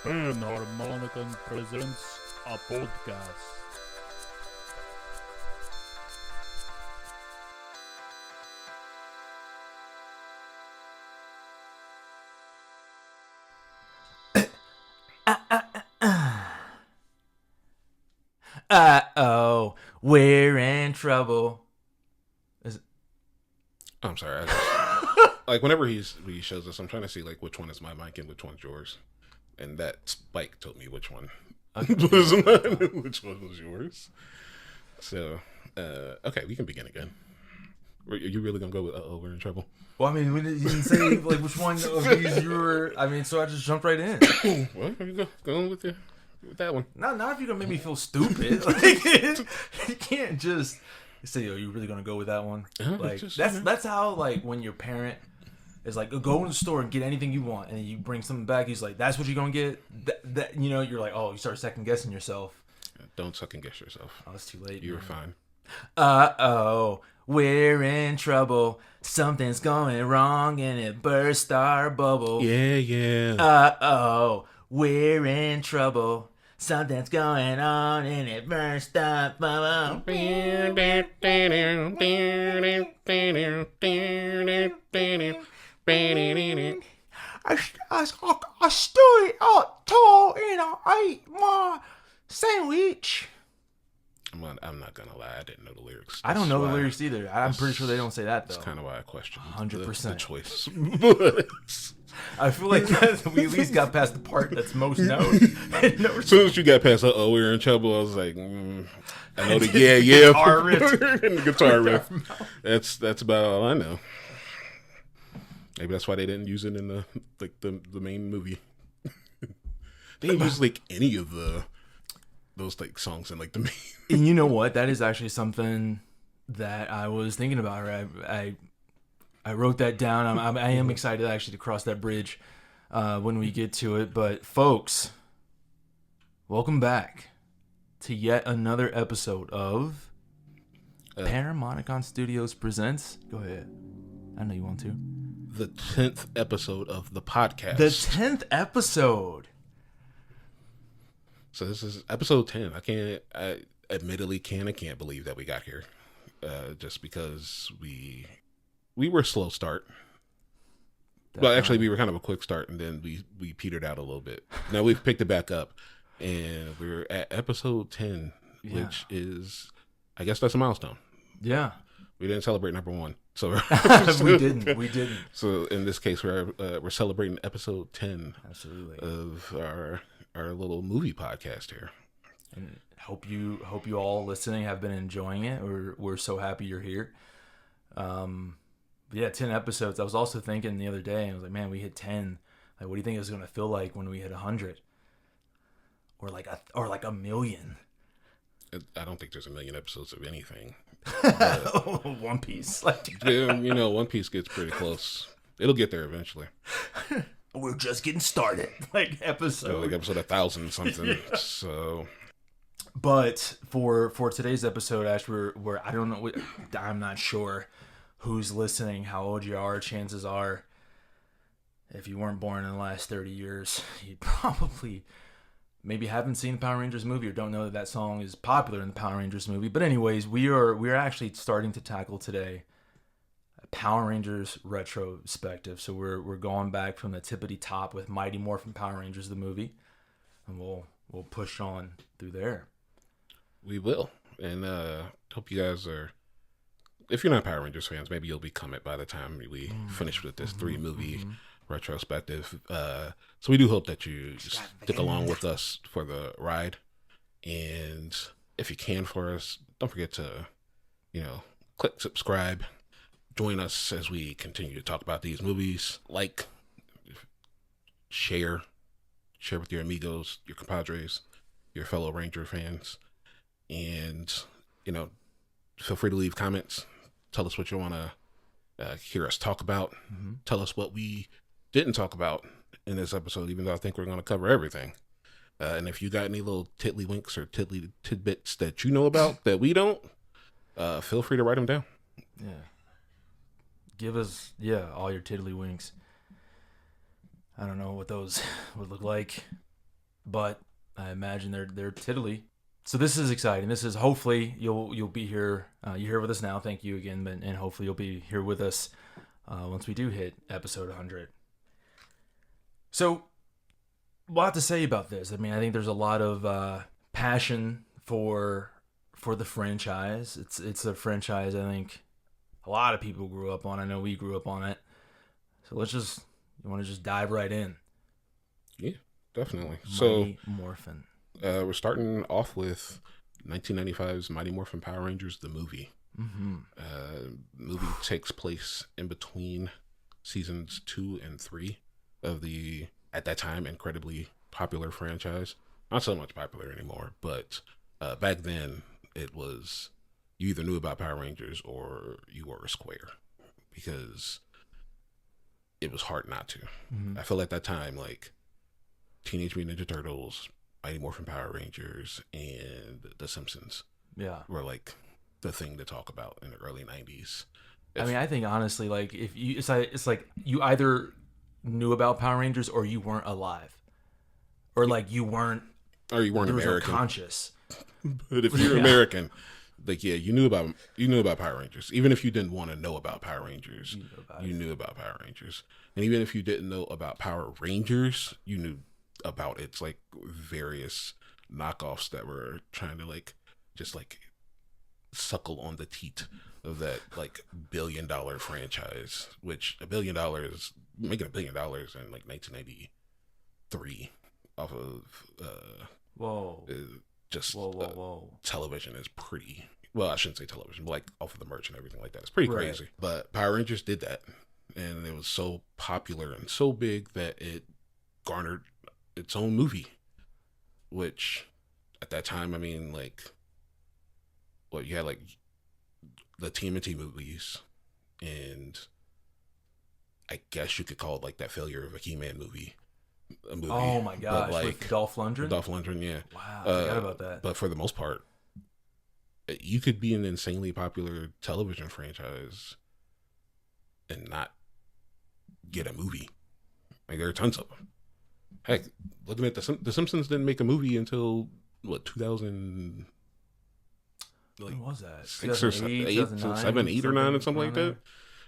Panharmonicon presents a podcast. Uh-oh, we're in trouble. I'm sorry. Like whenever he shows us, I'm trying to see like which one is my mic and which one's yours, and that spike told me which one was mine, which one was yours. So, okay, we can begin again. Are you really gonna go with we're in trouble? Well, I mean, we didn't say like which one of these you were. I mean, so I just jumped right in. Well, here you go on with that one. Not if you're gonna make me feel stupid. Like you can't just say, "Oh, you really gonna go with that one?" Like that's how like when your parent is like, "Go in the store and get anything you want," and then you bring something back. He's like, "That's what you're gonna get." That you know, you're like, "Oh," you start second guessing yourself. Don't second guess yourself. Oh, it's too late. You were fine. Uh-oh, we're in trouble. Something's going wrong and it burst our bubble. Yeah. Uh-oh, we're in trouble. Something's going on and it burst our bubble. I stood up tall and I ate my sandwich. I'm not gonna lie, I didn't know the lyrics. I don't know the lyrics either. I'm pretty sure they don't say that though. That's kind of why I questioned 100% the choice. I feel like we at least got past the part that's most known. As soon as you got past, we're in trouble, I was like, I know the guitar riff and the guitar riff. That's about all I know. Maybe that's why they didn't use it in the main movie. They didn't use like any of those like songs in like the main. And you know what? That is actually something that I was thinking about. Right? I wrote that down. I am excited actually to cross that bridge when we get to it. But folks, welcome back to yet another episode of Panharmonicon Studios presents. Go ahead. I know you want to. The 10th episode of the podcast. The 10th episode. So this is episode 10. I admittedly can't believe that we got here. Just because we were a slow start. Well, actually, we were kind of a quick start, and then we petered out a little bit. Now we've picked it back up, and we're at episode 10, which is, I guess that's a milestone. Yeah. We didn't celebrate number 1. So we didn't. So in this case, we're celebrating episode 10. Absolutely. Of our little movie podcast here. And hope you all listening have been enjoying it. We're so happy you're here. 10 episodes. I was also thinking the other day, I was like, man, we hit 10. Like, what do you think it's going to feel like when we hit 100? Or like a million? I don't think there's a million episodes of anything. One Piece. One Piece gets pretty close. It'll get there eventually. We're just getting started. Like episode 1,000 something. So, but for today's episode, Ash, we're I don't know. I'm not sure who's listening, how old you are. Chances are, if you weren't born in the last 30 years, you probably maybe haven't seen the Power Rangers movie or don't know that song is popular in the Power Rangers movie. But anyways, we're actually starting to tackle today Power Rangers retrospective. So we're going back from the tippity top with Mighty Morphin Power Rangers the movie, and we'll push on through there. We will, and hope you guys are. If you're not Power Rangers fans, maybe you'll become it by the time we finish with this 3-movie retrospective. So we do hope that you stick along with us for the ride, and if you can for us, don't forget to click subscribe. Join us as we continue to talk about these movies. Like, share with your amigos, your compadres, your fellow Ranger fans. And, feel free to leave comments. Tell us what you want to hear us talk about. Mm-hmm. Tell us what we didn't talk about in this episode, even though I think we're going to cover everything. And if you got any little tiddly winks or tidbits that you know about that we don't, Feel free to write them down. Yeah. Give us, all your tiddlywinks. I don't know what those would look like, but I imagine they're tiddly. So this is exciting. This is hopefully you'll be here. You're here with us now. Thank you again, and hopefully you'll be here with us once we do hit episode 100. So, a lot to say about this. I mean, I think there's a lot of passion for the franchise. It's a franchise I think a lot of people grew up on. I know we grew up on it. So you want to just dive right in? Yeah, definitely. Mighty Morphin. We're starting off with 1995's Mighty Morphin Power Rangers, the movie. Mm-hmm. Movie takes place in between seasons 2 and 3 of the, at that time, incredibly popular franchise. Not so much popular anymore, but back then it was, you either knew about Power Rangers or you were a square, because it was hard not to. Mm-hmm. I feel at that time, like Teenage Mutant Ninja Turtles, Mighty Morphin Power Rangers, and The Simpsons were like the thing to talk about in the early 90s. I mean, I think honestly, like if you, it's like you either knew about Power Rangers or you weren't alive, or like you weren't American. No conscious. But if you're American, like you knew about Power Rangers. Even if you didn't want to know about Power Rangers, you knew about Power Rangers. And even if you didn't know about Power Rangers, you knew about its like various knockoffs that were trying to like just like suckle on the teat of that like $1 billion franchise, which making $1 billion in like 1993 off of television is pretty, well, I shouldn't say television, but like off of the merch and everything like that. It's pretty crazy. But Power Rangers did that, and it was so popular and so big that it garnered its own movie, which at that time, I mean, like, well, you had like the TMNT movies, and I guess you could call it like that failure of a He-Man movie. Oh my gosh, like, with Dolph Lundgren? Dolph Lundgren, yeah. Wow, I forgot about that. But for the most part, you could be an insanely popular television franchise and not get a movie. Like, there are tons of them. Heck, looking at the Simpsons didn't make a movie until, what, 2000... When was that? 6 or 7, 8 or 9 or something like that.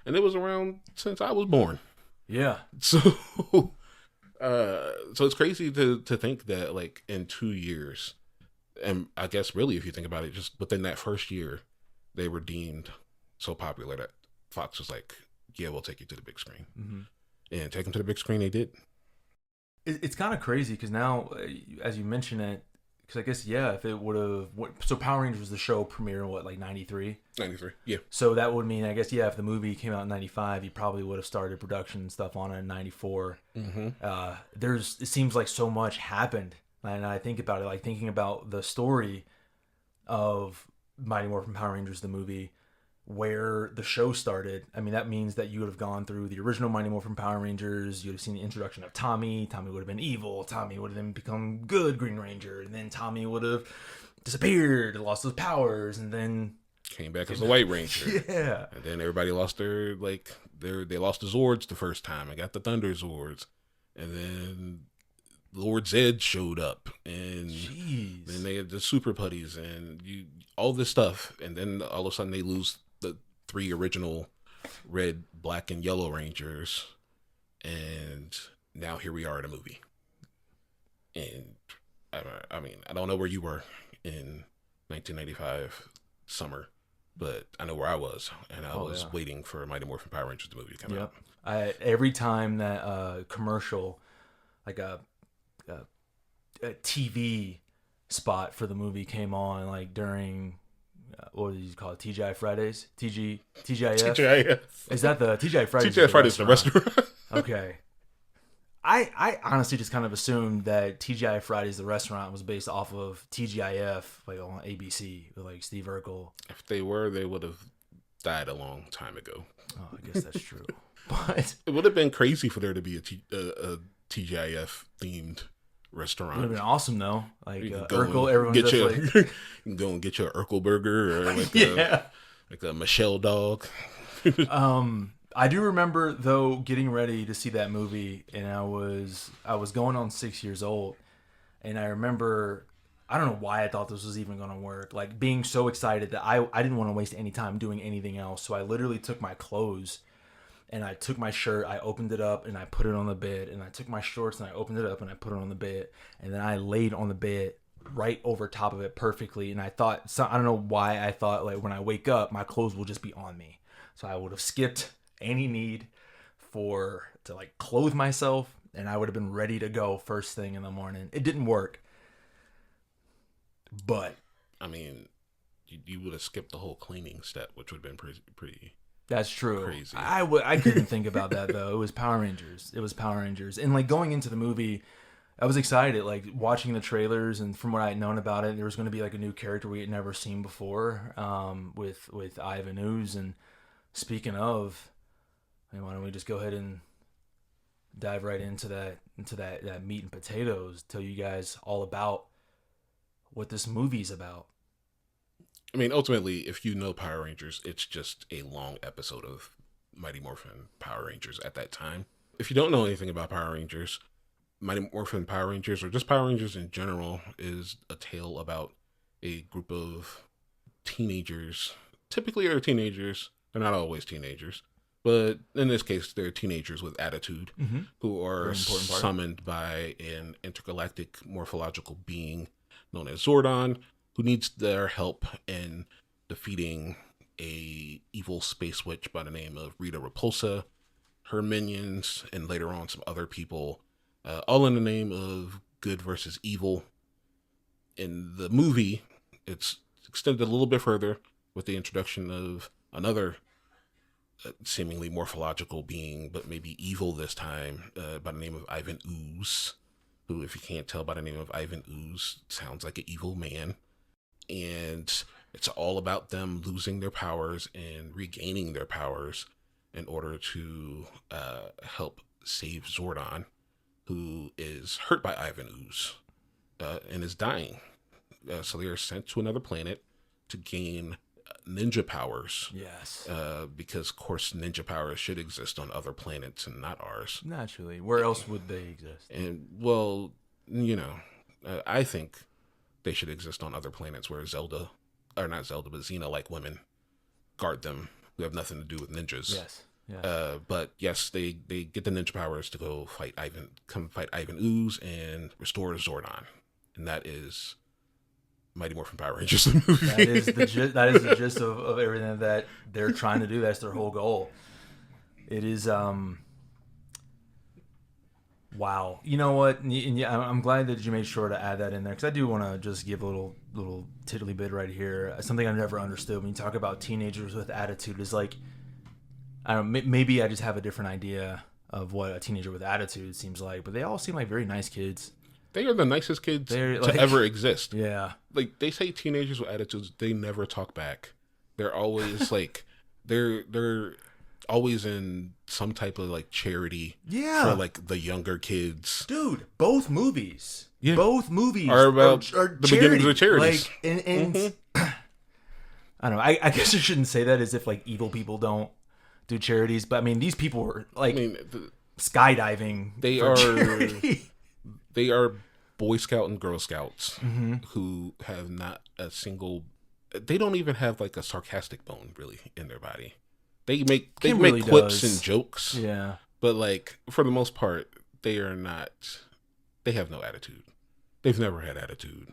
And it was around since I was born. Yeah. So it's crazy to think that like in 2 years, and I guess really if you think about it, just within that first year, they were deemed so popular that Fox was like, yeah, we'll take you to the big screen. Mm-hmm. And take them to the big screen, they did. It's kind of crazy because now, as you mention it, because I guess, if it would have... So Power Rangers was the show premiere in what, like 93? 93, yeah. So that would mean, I guess, if the movie came out in 95, you probably would have started production and stuff on it in 94. Mm-hmm. It seems like so much happened. And I think about it, like thinking about the story of Mighty Morphin Power Rangers, the movie, where the show started. I mean, that means that you would have gone through the original Mighty Morphin Power Rangers. You would have seen the introduction of Tommy. Tommy would have been evil. Tommy would have then become good Green Ranger. And then Tommy would have disappeared and lost his powers. And then came back as the White Ranger. Yeah. And then everybody lost they lost the Zords the first time. I got the Thunder Zords. And then Lord Zed showed up. And then they had the Super Putties and all this stuff. And then all of a sudden they lose the 3 original red, black, and yellow Rangers, and now here we are in a movie. And I mean, I don't know where you were in 1995 summer, but I know where I was, and I was waiting for Mighty Morphin Power Rangers the movie to come out. Every time that commercial, like a TV spot for the movie came on, like during what do you call it? TGI Fridays? TGIF? TGIF. Is that the TGI Fridays? TGI Fridays, the restaurant. Okay. I honestly just kind of assumed that TGI Fridays, the restaurant, was based off of TGIF, like on ABC, with like Steve Urkel. If they were, they would have died a long time ago. Oh, I guess that's true. But it would have been crazy for there to be a TGIF themed restaurant. Would have been awesome though. Like You can Urkel, everyone's get just your, like, you can go and get your Urkel burger or like a Michelle dog. I do remember though getting ready to see that movie, and I was going on 6 years old, and I remember, I don't know why I thought this was even going to work. Like being so excited that I didn't want to waste any time doing anything else. So I literally took my clothes and I took my shirt, I opened it up and I put it on the bed, and I took my shorts and I opened it up and I put it on the bed, and then I laid on the bed right over top of it perfectly. And I thought, so I don't know why I thought like when I wake up, my clothes will just be on me. So I would have skipped any need to like clothe myself, and I would have been ready to go first thing in the morning. It didn't work, but I mean, you would have skipped the whole cleaning step, which would have been pretty. That's true. Crazy. I couldn't think about that though. It was Power Rangers. And like going into the movie, I was excited. Like watching the trailers, and from what I had known about it, there was going to be like a new character we had never seen before, with Ivan Ooze. And speaking of, why don't we just go ahead and dive right into that meat and potatoes? Tell you guys all about what this movie's about. I mean, ultimately, if you know Power Rangers, it's just a long episode of Mighty Morphin Power Rangers at that time. If you don't know anything about Power Rangers, Mighty Morphin Power Rangers, or just Power Rangers in general, is a tale about a group of teenagers. Typically, they're teenagers. They're not always teenagers. But in this case, they're teenagers with attitude who are summoned by an intergalactic morphological being known as Zordon, who needs their help in defeating a evil space witch by the name of Rita Repulsa, her minions, and later on some other people, all in the name of good versus evil. In the movie, it's extended a little bit further with the introduction of another seemingly morphological being, but maybe evil this time, by the name of Ivan Ooze, who, if you can't tell by the name of Ivan Ooze, sounds like an evil man. And it's all about them losing their powers and regaining their powers in order to help save Zordon, who is hurt by Ivan Ooze and is dying. So they are sent to another planet to gain ninja powers. Yes. Because, of course, ninja powers should exist on other planets and not ours. Naturally. Where else would they exist? And, well, I think they should exist on other planets where Xena-like women guard them who have nothing to do with ninjas. Yes. But yes, they get the ninja powers to go fight Ivan Ooze and restore Zordon. And that is Mighty Morphin Power Rangers, the movie. That is the gist of everything that they're trying to do. That's their whole goal. It is, wow. You know what? I'm glad that you made sure to add that in there, because I do want to just give a little tiddly bit right here. Something I've never understood when you talk about teenagers with attitude is like, I don't know, maybe I just have a different idea of what a teenager with attitude seems like, but they all seem like very nice kids. They are the nicest kids to ever exist. Yeah. Like, they say teenagers with attitudes, they never talk back. They're always like, they're always in some type of like charity for like the younger kids. Dude, both movies. Yeah. Both movies are about are the beginnings of charities. Like, and I don't know. I guess I shouldn't say that as if like evil people don't do charities, but I mean, these people were like skydiving. They are Boy Scout and Girl Scouts who have not a single. They don't even have like a sarcastic bone really in their body. They make really quips does. and jokes. Yeah, but like for the most part, they are not. They have no attitude. They've never had attitude,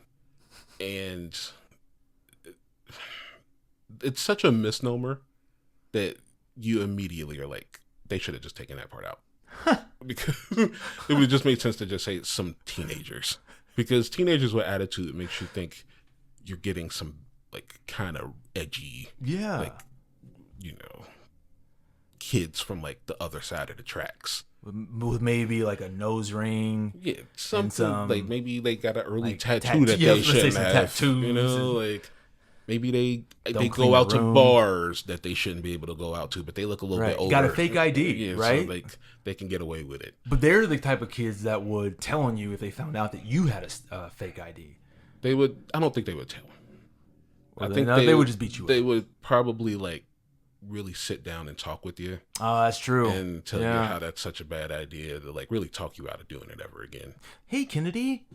and it's such a misnomer that you immediately are like, they should have just taken that part out. Because it would just make sense to just say some teenagers, because teenagers with attitude makes you think you're getting some like kind of edgy, like, kids from like the other side of the tracks with maybe like a nose ring, something like maybe they got an early like tattoo that they shouldn't have, tattoos, like Maybe they Don't go clean out the to room. bars that they shouldn't be able to go out to, but they look a little bit older. Got a fake ID, Yeah, right? So they can get away with it. But they're the type of kids that would tell on you if they found out that you had a fake ID. They would. I don't think they would tell. I think they would just beat you up. They would probably really sit down and talk with you. Oh, that's true. And tell you how that's such a bad idea to really talk you out of doing it ever again. Hey, Kennedy,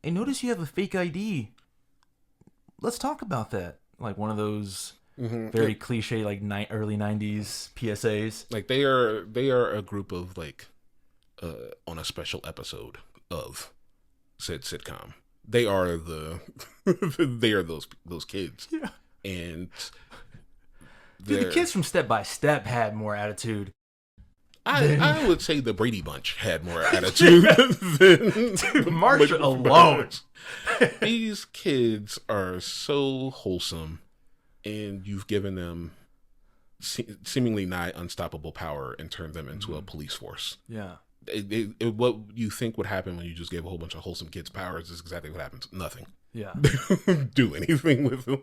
I notice you have a fake ID. Let's talk about that. Like one of those very cliche early 90s PSAs. Like they are a group of on a special episode of said sitcom. They are they are those kids. Yeah. And dude, the kids from Step by Step had more attitude. I would say the Brady Bunch had more attitude than Marsha alone. These kids are so wholesome, and you've given them seemingly nigh unstoppable power and turned them into a police force. Yeah. What you think would happen when you just gave a whole bunch of wholesome kids powers is exactly what happens. Nothing. Yeah. They don't do anything with them.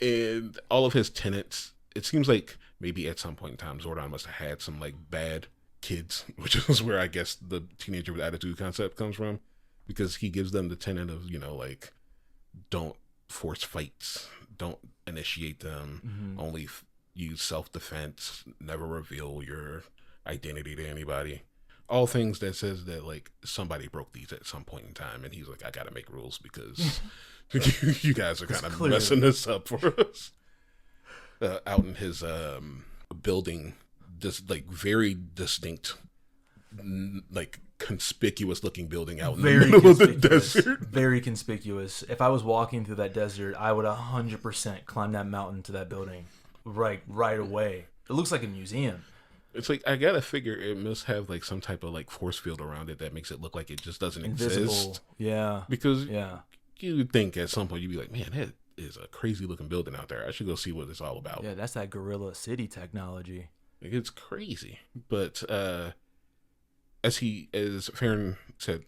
And all of his tenants, it seems like maybe at some point in time Zordon must have had some bad kids, which is where I guess the teenager with attitude concept comes from, because he gives them the tenet of don't force fights, don't initiate them, only use self-defense, never reveal your identity to anybody. All things that says that somebody broke these at some point in time, and he's like, I gotta make rules because you guys are kind of messing this up for us. Out in his building, this very distinct, conspicuous looking building out in the middle of the desert. Very conspicuous. If I was walking through that desert, I would 100% climb that mountain to that building right away. It looks like a museum. It's I gotta figure it must have some type of force field around it that makes it look like it just doesn't exist. Yeah. Because you would think at some point you'd be like, man, that is a crazy looking building out there. I should go see what it's all about. Yeah, that's that Gorilla City technology. It's crazy. But as Farron said,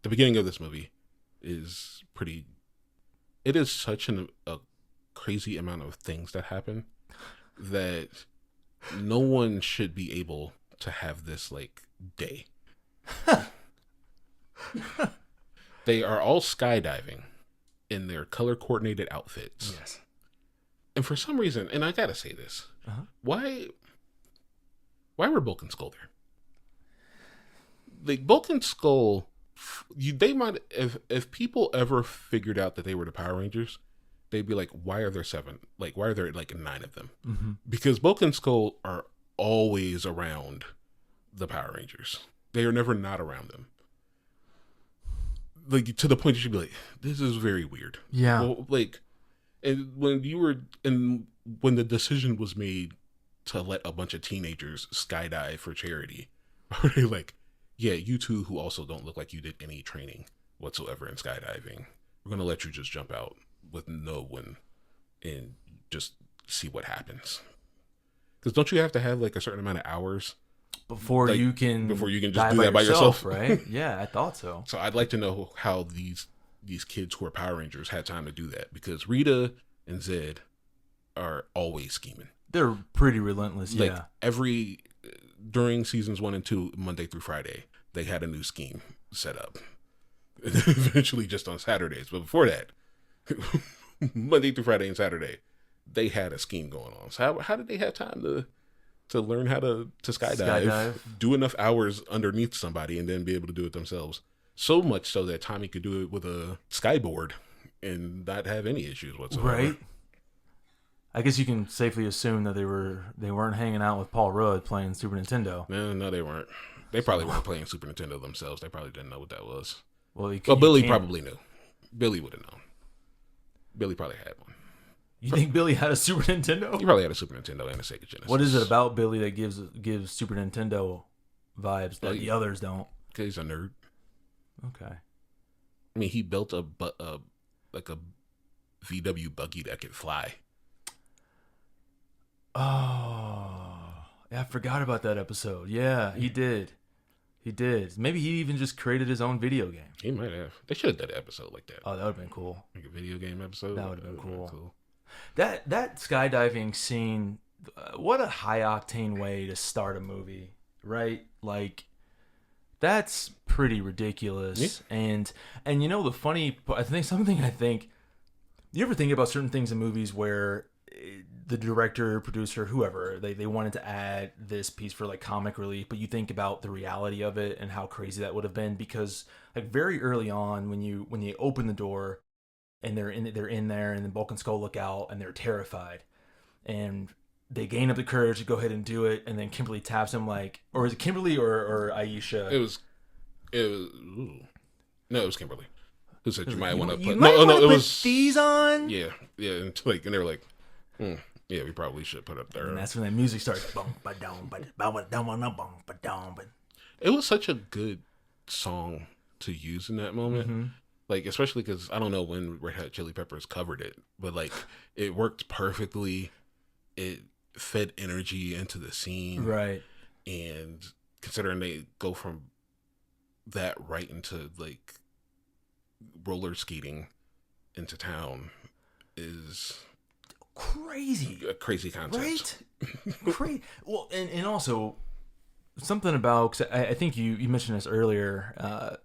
the beginning of this movie is pretty. It is such a crazy amount of things that happen that no one should be able to have this day. They are all skydiving in their color coordinated outfits. Yes. And for some reason, and I gotta say this, why were Bulk and Skull there? Bulk and Skull, they might if people ever figured out that they were the Power Rangers, they'd be like, why are there 7? Why are there 9 of them? Mm-hmm. Because Bulk and Skull are always around the Power Rangers. They are never not around them. To the point you should be like, this is very weird. Yeah. Well, and when the decision was made to let a bunch of teenagers skydive for charity, are they yeah, you two who also don't look like you did any training whatsoever in skydiving, we're gonna let you just jump out with no one and just see what happens. Because don't you have to have a certain amount of hours before you can just do that by yourself, right? Yeah, I thought so. So I'd like to know how these kids who are Power Rangers had time to do that, because Rita and Zed are always scheming. They're pretty relentless. Yeah. During seasons 1 and 2, Monday through Friday, they had a new scheme set up. Eventually, just on Saturdays, but before that, Monday through Friday and Saturday, they had a scheme going on. So how did they have time to learn how to skydive, do enough hours underneath somebody, and then be able to do it themselves? So much so that Tommy could do it with a skyboard and not have any issues whatsoever. Right. I guess you can safely assume that they weren't hanging out with Paul Rudd playing Super Nintendo. No, they weren't. They probably weren't playing Super Nintendo themselves. They probably didn't know what that was. Well, Billy probably knew. Billy would have known. Billy probably had one. You think Billy had a Super Nintendo? He probably had a Super Nintendo and a Sega Genesis. What is it about Billy that gives Super Nintendo vibes that the others don't? Because he's a nerd. Okay. I mean, he built a VW buggy that could fly. Oh, yeah, I forgot about that episode. Yeah, he did. Maybe he even just created his own video game. He might have. They should have done an episode like that. Oh, that would have been cool. Like a video game episode. That would have been cool. That skydiving scene, what a high octane way to start a movie, right? Like, that's pretty ridiculous. Yeah. And you know the funny, I think you ever think about certain things in movies where the director, producer, whoever, they wanted to add this piece for like comic relief, but you think about the reality of it and how crazy that would have been, because like very early on when you open the door and they're in there and then Bulk and Skull look out and they're terrified and they gain up the courage to go ahead and do it, and then Kimberly taps him like, or is it Kimberly or Aisha? It was ooh. No, it was Kimberly who said you might want to put. It was these on. Yeah, and they were like, yeah, we probably should put up there. And that's when that music starts. It was such a good song to use in that moment. Mm-hmm. Like, especially because I don't know when Red Hot Chili Peppers covered it, but like it worked perfectly. It fed energy into the scene, right? And considering they go from that right into like roller skating into town is crazy. A crazy concept, right? Crazy. Well, and also something about, 'cause I think you mentioned this earlier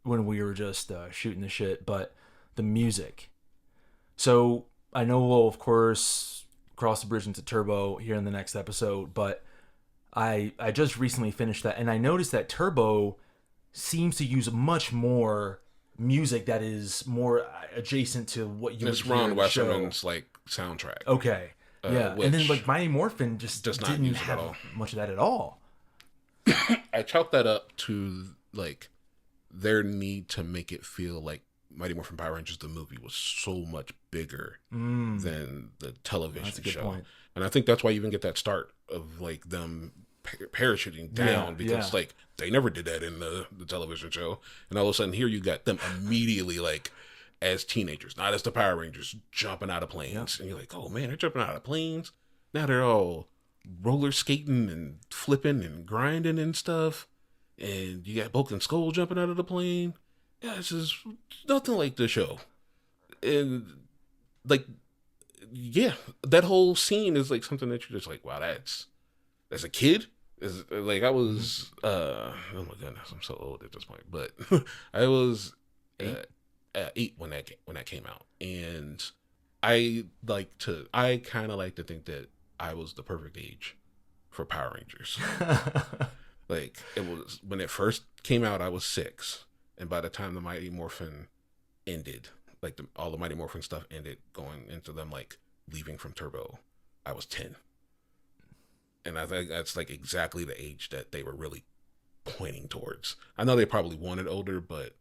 when we were just shooting the shit, but the music. So I know we'll of course cross the bridge into Turbo here in the next episode, but I just recently finished that, and I noticed that Turbo seems to use much more music that is more adjacent to what you would it's hear Ron in the show. Westerman's like soundtrack. Okay, yeah, and then like Mighty Morphin just does not didn't use it have at all. much of that at all. I chalk that up to like their need to make it feel like Mighty Morphin Power Rangers the movie was so much bigger than the television That's a good show. point. And I think that's why you even get that start of like them parachuting down, because like they never did that in the television show, and all of a sudden here you got them immediately like as teenagers, not as the Power Rangers, jumping out of planes. And you're like, oh man, they're jumping out of planes. Now they're all roller skating and flipping and grinding and stuff, and you got Bulk and Skull jumping out of the plane. Yeah, it's just nothing like the show. And like, yeah, that whole scene is like something that you're just like, wow, that's as a kid. Is like I was oh my goodness, I'm so old at this point, but I was 8 when that came out, and I kind of like to think that I was the perfect age for Power Rangers. Like, it was when it first came out, I was 6, and by the time the Mighty Morphin ended, like all the Mighty Morphin stuff ended, going into them like leaving from Turbo, I was 10. And I think that's like exactly the age that they were really pointing towards. I know they probably wanted older, but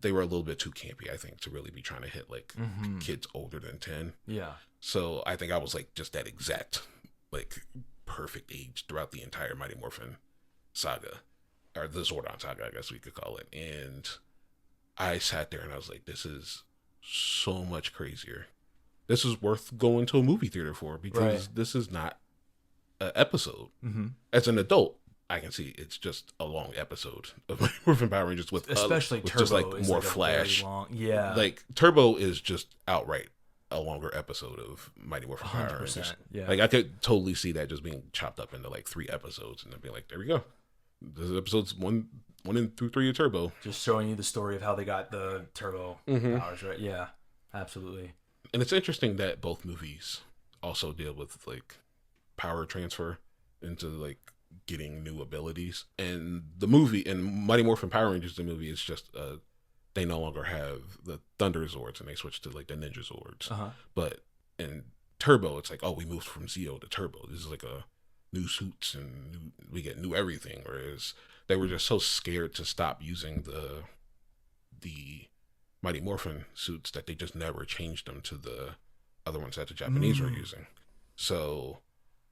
they were a little bit too campy, I think, to really be trying to hit like kids older than 10. Yeah. So I think I was like just that exact, like perfect age throughout the entire Mighty Morphin saga, or the Zordon saga, I guess we could call it. And I sat there and I was like, this is so much crazier. This is worth going to a movie theater for, because this is not an episode. As an adult, I can see it's just a long episode of Morphin Power Rangers with especially with Turbo just like is more like a flash. very long, yeah. Like Turbo is just outright a longer episode of Mighty Morphin Power Rangers. Yeah. Like I could totally see that just being chopped up into like 3 episodes and then being like, there we go. This is episodes 1 through 3 of Turbo. Just showing you the story of how they got the Turbo powers, right? Yeah, absolutely. And it's interesting that both movies also deal with like power transfer into like getting new abilities. And the movie, and Mighty Morphin Power Rangers, the movie, is just they no longer have the Thunder Zords and they switch to like the Ninja Zords. But in Turbo, it's like, oh, we moved from Zeo to Turbo. This is like a new suits and we get new everything. Whereas they were just so scared to stop using the Mighty Morphin suits that they just never changed them to the other ones that the Japanese were using. So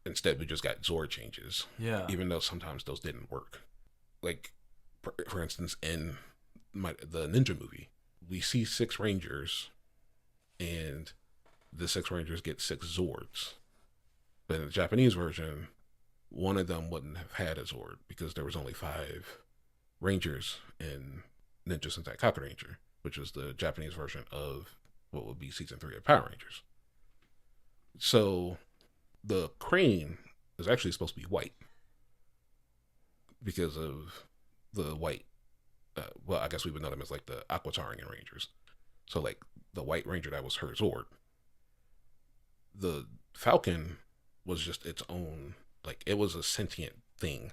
instead, we just got Zord changes. Yeah. Even though sometimes those didn't work. Like, for instance, in the Ninja movie, we see 6 Rangers, and the 6 Rangers get 6 Zords. But in the Japanese version, one of them wouldn't have had a Zord because there was only 5 Rangers in Ninja Sentai Kaku Ranger, which was the Japanese version of what would be season 3 of Power Rangers. So the crane is actually supposed to be white because of the white. Well, I guess we would know them as like the Aquatarian Rangers. So like the White Ranger that was her Zord. The Falcon was just its own, like it was a sentient thing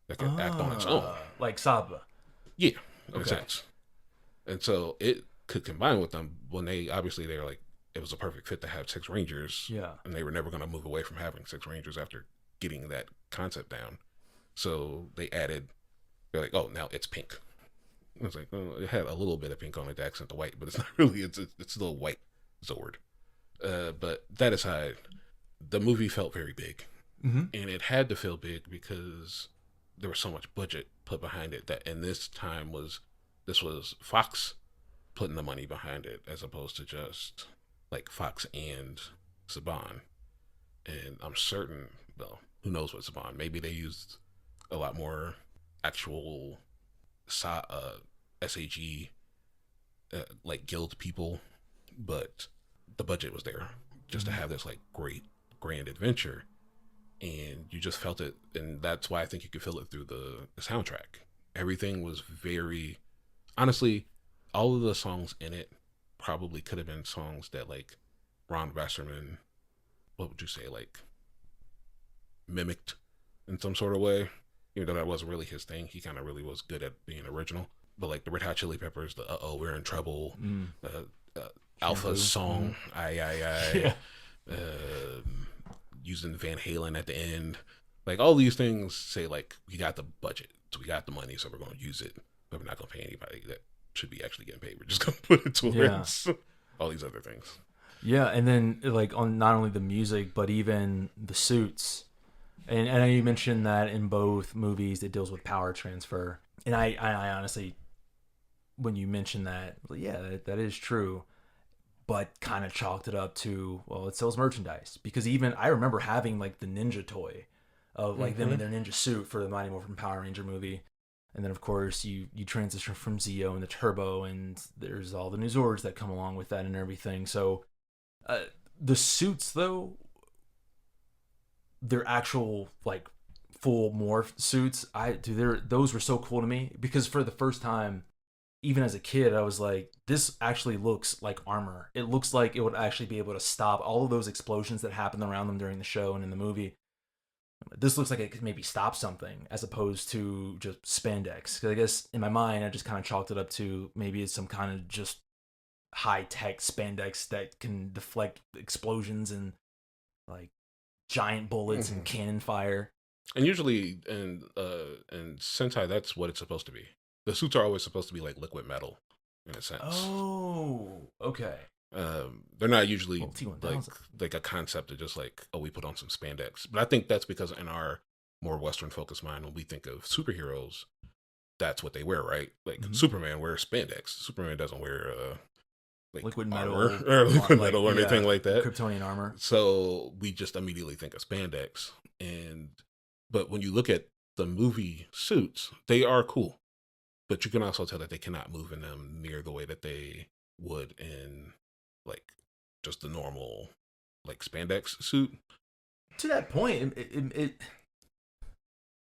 that could act on its own. Like Saba. Yeah, in a Okay. sense. And so it could combine with them when they're like, it was a perfect fit to have six Rangers. Yeah. And they were never going to move away from having six Rangers after getting that concept down. So they're like, oh, now it's pink. And it's like, oh, it had a little bit of pink on it to accent the white, but it's not really, it's still white Zord. But that aside, the movie felt very big. Mm-hmm. And it had to feel big because there was so much budget put behind it and this was Fox putting the money behind it as opposed to just like Fox and Saban. And I'm certain, well, who knows what Saban, maybe they used a lot more actual SAG like guild people, but the budget was there just to have this like great grand adventure, and you just felt it. And that's why I think you could feel it through the soundtrack. Everything was very, honestly, all of the songs in it probably could have been songs that like Ron Wasserman, what would you say, like mimicked in some sort of way, even though that wasn't really his thing. He kind of really was good at being original. But like the Red Hot Chili Peppers, the We're in Trouble, Alpha's song, I, using Van Halen at the end. Like all these things say like, we got the budget, so we got the money, so we're going to use it. But we're not going to pay anybody that should be actually getting paid. We're just going to put it towards all these other things. Yeah, and then like on not only the music, but even the suits. And I know you mentioned that in both movies it deals with power transfer. And I honestly, when you mentioned that, yeah, that is true. But kind of chalked it up to, well, it sells merchandise. Because even I remember having like the ninja toy of like them in their ninja suit for the Mighty Morphin Power Ranger movie. And then of course you transition from Zeo and the Turbo, and there's all the new Zords that come along with that and everything. So the suits though, they're actual like full morph suits. Those were so cool to me because for the first time, even as a kid, I was like, this actually looks like armor. It looks like it would actually be able to stop all of those explosions that happened around them during the show and in the movie. This looks like it could maybe stop something as opposed to just spandex. Because I guess in my mind, I just kind of chalked it up to maybe it's some kind of just high-tech spandex that can deflect explosions and like giant bullets and cannon fire. And usually in Sentai, that's what it's supposed to be. The suits are always supposed to be like liquid metal, in a sense. Oh, okay. They're not usually T1000. like a concept of just like, oh, we put on some spandex. But I think that's because in our more Western focused mind, when we think of superheroes, that's what they wear, right? Like Superman wears spandex. Superman doesn't wear like liquid metal or liquid metal or anything like that. Kryptonian armor. So we just immediately think of spandex. But when you look at the movie suits, they are cool. But you can also tell that they cannot move in them near the way that they would in like just the normal like spandex suit. To that point,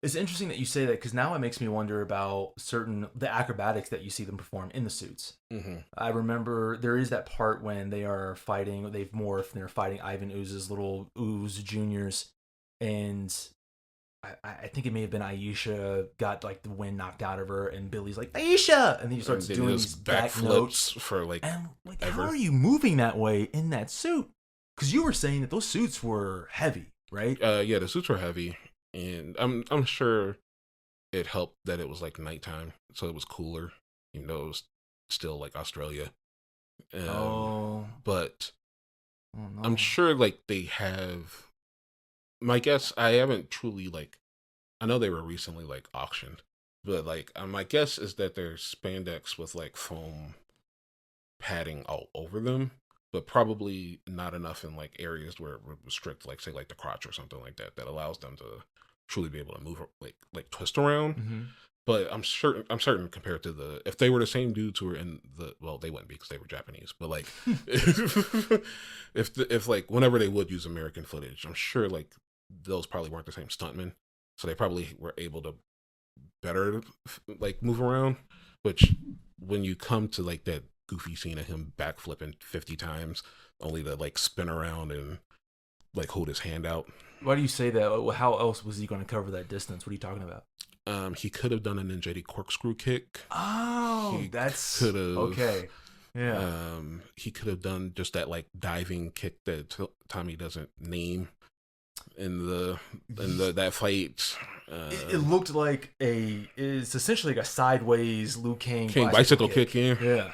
it's interesting that you say that because now it makes me wonder about the acrobatics that you see them perform in the suits. I remember there is that part when they are fighting, they've morphed, and they're fighting Ivan Ooze's little Ooze Juniors, and I think it may have been Aisha got like the wind knocked out of her, and Billy's like Aisha, and then he starts doing these back notes for like. And like, how are you moving that way in that suit? Because you were saying that those suits were heavy, right? Yeah, the suits were heavy, and I'm sure it helped that it was like nighttime, so it was cooler, even though it was still like Australia. But oh, no. I'm sure like they have. My guess, I haven't truly like, I know they were recently like auctioned, but like my guess is that there's spandex with like foam padding all over them, but probably not enough in like areas where it would restrict, like say like the crotch or something like that, that allows them to truly be able to move like twist around. But I'm certain compared to if they were the same dudes who were in they wouldn't be because they were Japanese. But like, if like whenever they would use American footage, I'm sure like those probably weren't the same stuntmen, so they probably were able to better like move around. Which when you come to like that goofy scene of him backflipping 50 times, only to like spin around and like hold his hand out. Why do you say that? How else was he going to cover that distance? What are you talking about? He could have done a ninja corkscrew kick. Oh, that's okay. Yeah. He could have done just that like diving kick that Tommy doesn't name in that fight. It looked like it's essentially like a sideways Liu Kang bicycle kick. Yeah.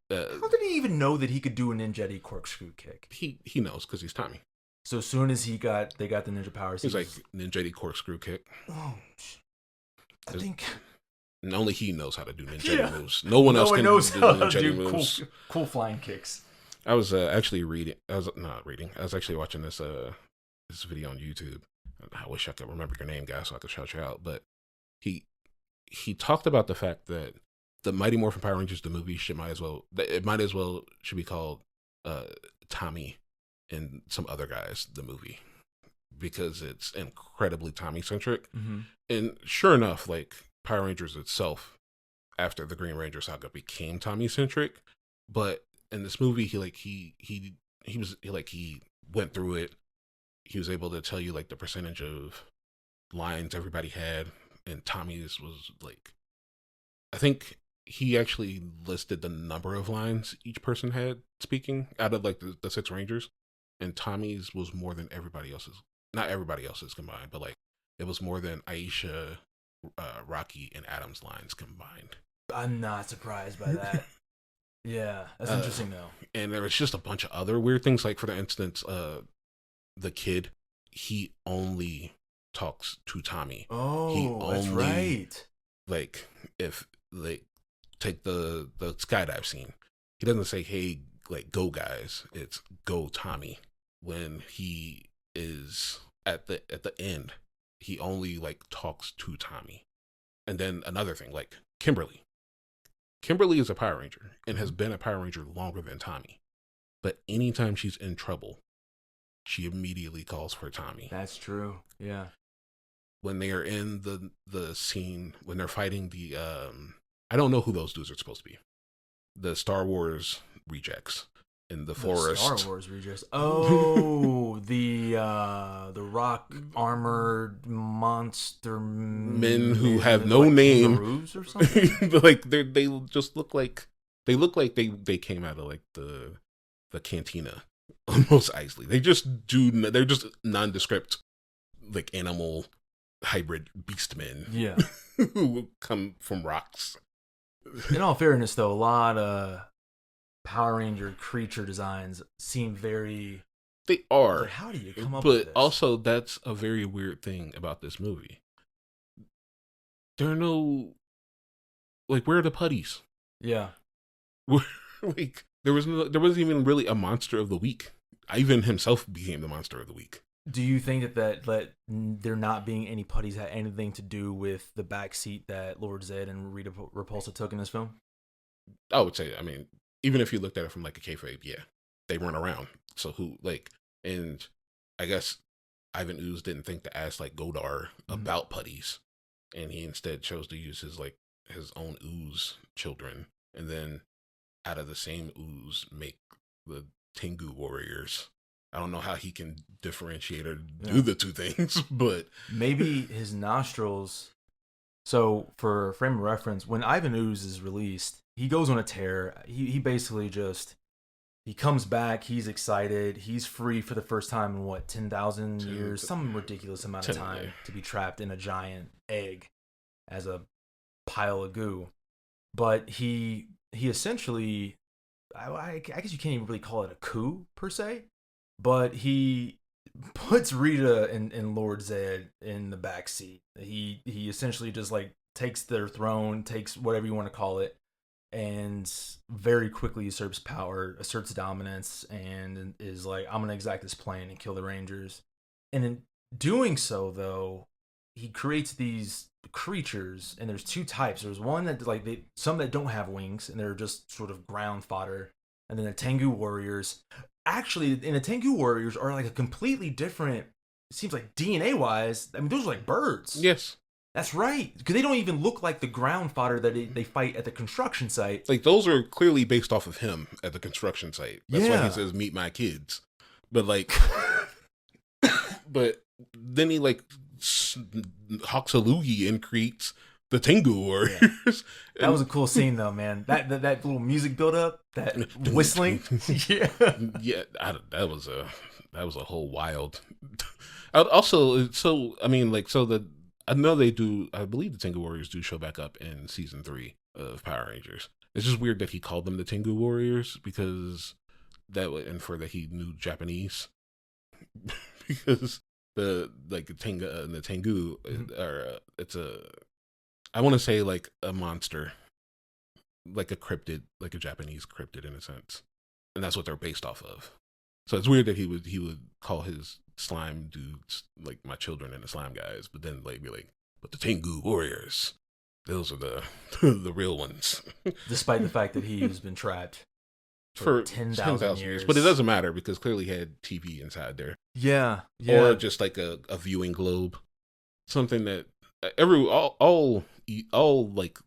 How did he even know that he could do a ninja corkscrew kick? He knows because he's Tommy. So as soon as they got the ninja powers, he's like ninja corkscrew kick. Oh, I think. And only he knows how to do ninja moves. No one else knows how to do moves. Cool flying kicks. I was actually reading. I was actually watching this video on YouTube. I wish I could remember your name, guys, so I could shout you out. But he talked about the fact that the Mighty Morphin Power Rangers, the movie, might as well should be called Tommy and some other guys, the movie, because it's incredibly Tommy centric. Mm-hmm. And sure enough, like Power Rangers itself, after the Green Ranger saga, became Tommy centric. But in this movie, he went through it. He was able to tell you like the percentage of lines everybody had, and Tommy's was like, I think he actually listed the number of lines each person had speaking out of like the 6 Rangers, and Tommy's was more than everybody else's. Not everybody else's combined, but like it was more than Aisha, Rocky, and Adam's lines combined. I'm not surprised by that. Yeah, that's interesting though. And there was just a bunch of other weird things, like for instance, the kid, he only talks to Tommy. Oh, that's right. Like if like take the skydive scene, he doesn't say, "Hey, like go guys." It's "Go Tommy." When he is at the end, he only like talks to Tommy. And then another thing, like Kimberly is a Power Ranger and has been a Power Ranger longer than Tommy. But anytime she's in trouble, she immediately calls for Tommy. That's true. Yeah. When they are in the scene, when they're fighting the I don't know who those dudes are supposed to be. The Star Wars rejects in the forest. Star Wars rejects. Oh, the rock armored monster men who have no name or something. Like they just look like they came out of like the cantina almost easily. They're just nondescript like animal hybrid beast men. Yeah. Who come from rocks. In all fairness though, a lot of Power Ranger creature designs seem very... They are. Like, how do you come up with this? But also, that's a very weird thing about this movie. There are no... Like, where are the putties? Yeah. Like, there wasn't even really a monster of the week. Ivan himself became the monster of the week. Do you think that there not being any putties had anything to do with the backseat that Lord Zed and Rita Repulsa took in this film? I would say, I mean, even if you looked at it from like a kayfabe, yeah, they run around. So who, like, and I guess Ivan Ooze didn't think to ask like Godar about putties, and he instead chose to use his own ooze children, and then out of the same ooze make the Tengu warriors. I don't know how he can differentiate or do the two things, but maybe his nostrils. So for frame of reference, when Ivan Ooze is released, he goes on a tear. He basically he comes back. He's excited. He's free for the first time in 10,000 years, some ridiculous amount of time to be trapped in a giant egg as a pile of goo. But he essentially, I guess you can't even really call it a coup per se, but he puts Rita and Lord Zed in the backseat. He essentially just like takes their throne, takes whatever you want to call it, and very quickly usurps power, asserts dominance, and is like, I'm going to exact this plan and kill the Rangers. And in doing so, though, he creates these creatures, and there's two types. There's one that like some that don't have wings, and they're just sort of ground fodder, and then the Tengu warriors. Actually, in the Tengu warriors are like a completely different. It seems like DNA wise. I mean, those are like birds. Yes. That's right, because they don't even look like the ground fodder that they fight at the construction site. Like, those are clearly based off of him at the construction site. That's why he says, "Meet my kids." But, like, but then he, like, hawks a loogie and creates the Tengu Warriors. Yeah. That was a cool scene, though, man. That little music build up, that whistling. Yeah. Yeah, that was a whole wild. Also, so, I mean, like, I know they do. I believe the Tengu Warriors do show back up in season 3 of Power Rangers. It's just weird that he called them the Tengu Warriors because that would infer that he knew Japanese. Because the Tenga and the Tengu are I want to say like a monster, like a cryptid, like a Japanese cryptid in a sense, and that's what they're based off of. So it's weird that he would call his slime dudes like my children and the slime guys, but then like be like, but the Tengu Warriors, those are the the real ones. Despite the fact that he has been trapped for 10,000 years. But it doesn't matter because clearly he had TV inside there. Yeah. Or just like a viewing globe, something that all like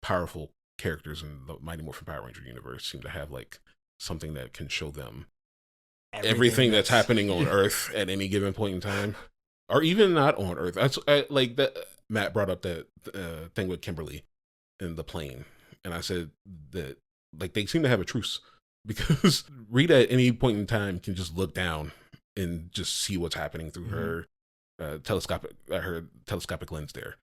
powerful characters in the Mighty Morphin Power Ranger universe seem to have like something that can show them everything that's happening on Earth at any given point in time, or even not on Earth. Like that. Matt brought up that thing with Kimberly in the plane, and I said that like they seem to have a truce because Rita at any point in time can just look down and just see what's happening through her telescopic lens there,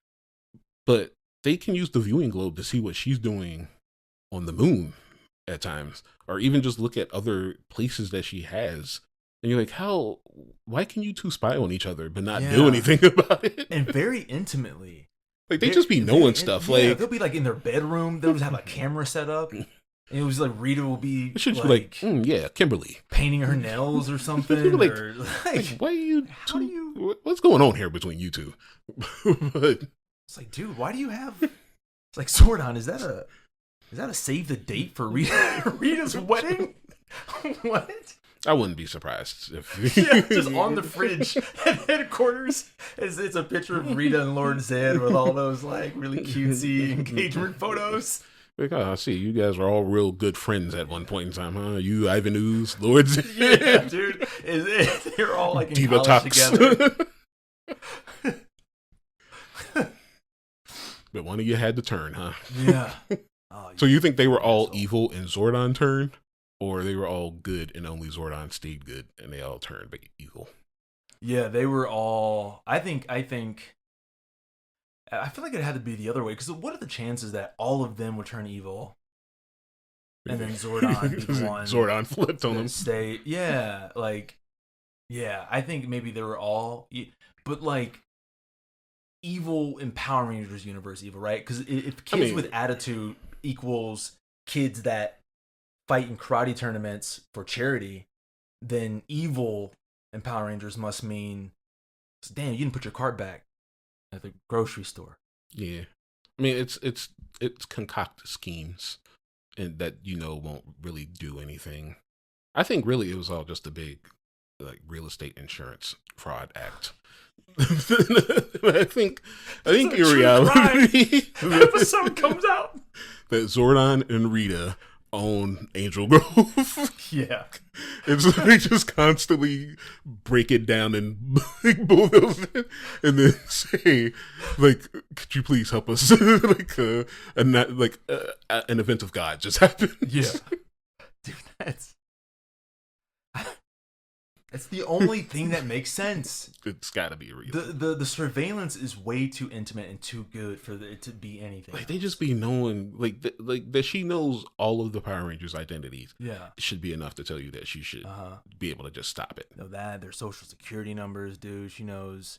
but they can use the viewing globe to see what she's doing on the moon at times, or even just look at other places that she has. And you're like, why can you two spy on each other but not do anything about it? And very intimately. Like, they just be knowing stuff. Yeah, like, they'll be like in their bedroom. They'll just have a camera set up. And it was like Rita will be like yeah, Kimberly. Painting her nails or something. like, or why are you what's going on here between you two? But it's like, dude, why do you have... It's like, Zordon, is that a save the date for Rita's wedding? What? I wouldn't be surprised if just on the fridge at headquarters, it's a picture of Rita and Lord Zed with all those like really cutesy engagement photos. Like, I see you guys are all real good friends at one point in time, huh? You, Ivan Ooze, Lord Zed. Yeah, dude, they're all like in Diva college Talks together. But one of you had to turn, huh? Yeah. Oh, so you think they were all evil and Zordon turned? Or they were all good and only Zordon stayed good and they all turned evil? Yeah, they were all... I feel like it had to be the other way, because what are the chances that all of them would turn evil and then Zordon be the one... Zordon flipped on them. I think maybe they were all... But, like, evil in Power Rangers universe evil, right? Because if kids with attitude equals kids that fight in karate tournaments for charity, then evil in Power Rangers must mean, damn, you didn't put your cart back at the grocery store. Yeah, I mean it's concocted schemes, and that won't really do anything. I think really it was all just a big like real estate insurance fraud act. I think in reality, the episode comes out that Zordon and Rita own Angel Grove. Yeah. And so they just constantly break it down and like bulldoze it and then say, like, could you please help us? Like, an event of God just happened. Yeah. Dude, that's the only thing that makes sense. It's gotta be real. The surveillance is way too intimate and too good for it to be anything. Like, they just be knowing, like that she knows all of the Power Rangers' identities. Yeah, it should be enough to tell you that she should be able to just stop it. Know that their social security numbers, dude. She knows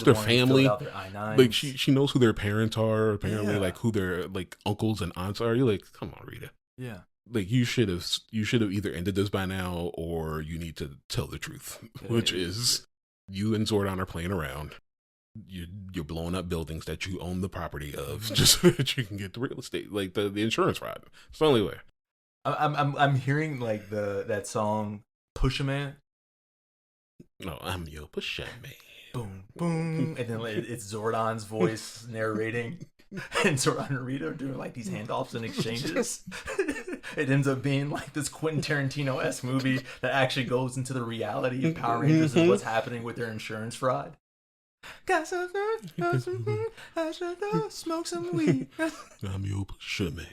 their family. Their I-9s. Like she knows who their parents are. Apparently, like who their like uncles and aunts are. You're like, come on, Rita. Yeah. Like you should have either ended this by now, or you need to tell the truth, which is you and Zordon are playing around. you're blowing up buildings that you own the property of just so that you can get the real estate, like the insurance fraud. It's the only way. I'm hearing like that song Push a Man. No, I'm your pusher man. Boom, boom, and then it's Zordon's voice narrating, and Zordon and Rita are doing like these handoffs and exchanges. It ends up being like this Quentin Tarantino-esque movie that actually goes into the reality of Power Rangers and what's happening with their insurance fraud. Got some I should go smoke some weed. I'm your pusher man.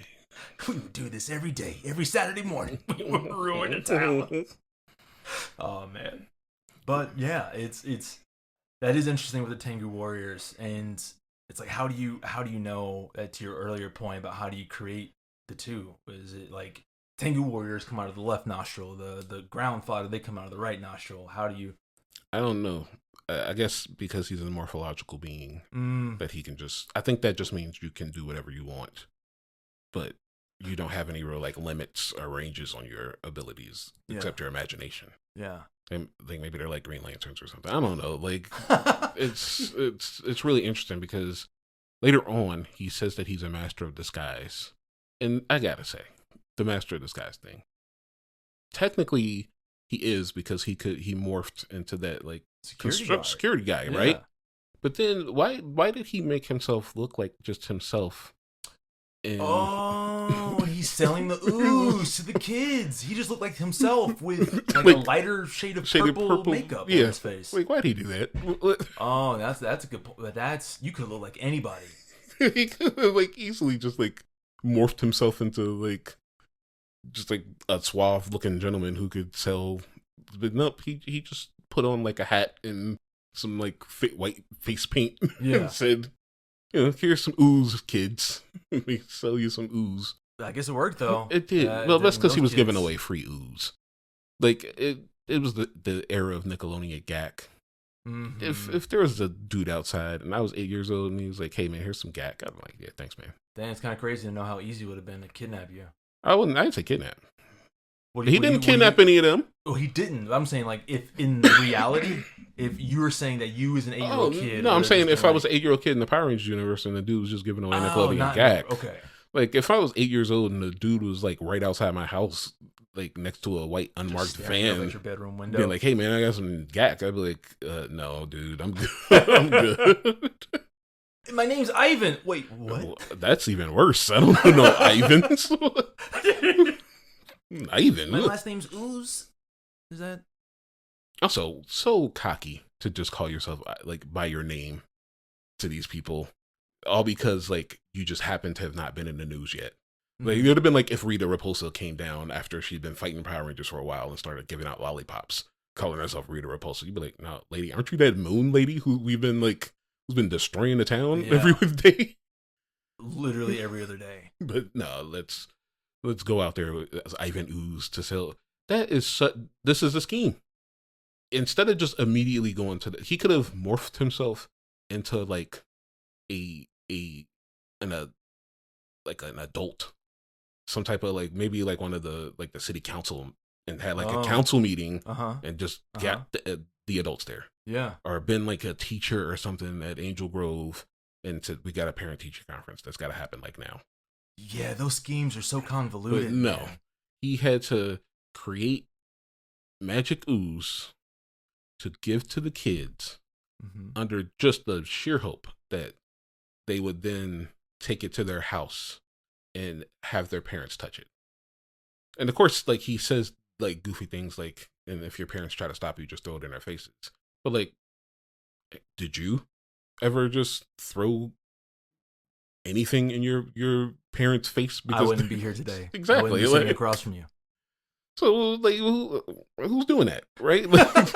We would do this every day, every Saturday morning. We would ruin the town. Oh man, but yeah, it's that is interesting with the Tengu Warriors, and it's like how do you know, to your earlier point about how do you create the two? Is it like Tengu Warriors come out of the left nostril, the ground fighter they come out of the right nostril? How do you? I don't know. I guess because he's a morphological being, that he can just. I think that just means you can do whatever you want, but you don't have any real like limits or ranges on your abilities except your imagination. Yeah. And like maybe they're like Green Lanterns or something. I don't know. Like it's really interesting because later on he says that he's a master of disguise, and I gotta say, the master of disguise thing. Technically, he is because he morphed into that like security guy, right? But then why did he make himself look like just himself? And he's selling the ooze to the kids. He just looked like himself with like a lighter shade of purple makeup on his face. Like, why'd he do that? Oh, that's a good point. But you could look like anybody. He could have like easily just like morphed himself into like just like a suave looking gentleman who could sell. But nope, he just put on like a hat and some like white face paint and said, here's some ooze, kids. We sell you some ooze. I guess it worked though. It did. Well, that's because he was giving away free ooze. Like it was the era of Nickelodeon gack. Mm-hmm. If there was a dude outside and I was 8 years old and he was like, "Hey man, here's some gack," I'm like, "Yeah, thanks, man." Then it's kind of crazy to know how easy it would have been to kidnap you. I'd say kidnap. He didn't kidnap any of them. Oh, he didn't. I'm saying like if in reality. If you were saying that you as an 8-year-old kid... No, I'm saying if I was an 8-year-old kid in the Power Rangers universe and the dude was just giving away Nickelodeon gag. Okay. Like, if I was 8 years old and the dude was, like, right outside my house, like, next to a white unmarked van... At your bedroom window. Being like, hey, man, I got some gag. I'd be like, no, dude, I'm good. I'm good. My name's Ivan. Wait, what? Well, that's even worse. I don't know Ivan. Ivan. My last name's Ooze. Is that... Also, so cocky to just call yourself like by your name to these people, all because like you just happen to have not been in the news yet. Like it would have been like if Rita Repulsa came down after she'd been fighting Power Rangers for a while and started giving out lollipops, calling herself Rita Repulsa. You'd be like, "No, lady, aren't you that moon lady who's been destroying the town every day?" Literally every other day. But no, let's go out there as Ivan Ooze to sell. This is a scheme. Instead of just immediately going to he could have morphed himself into like an adult, some type of like maybe like one of the like the city council and had like a council meeting and just got the adults there. Yeah. Or been like a teacher or something at Angel Grove and said, we got a parent teacher conference that's got to happen like now. Yeah, those schemes are so convoluted. But no, he had to create magic ooze to give to the kids under just the sheer hope that they would then take it to their house and have their parents touch it. And of course, like he says like goofy things like, and if your parents try to stop you, just throw it in their faces. But like, did you ever just throw anything in your parents' face? Because I wouldn't be here today. Exactly. I wouldn't be sitting across from you. So like, who's doing that, right? Like,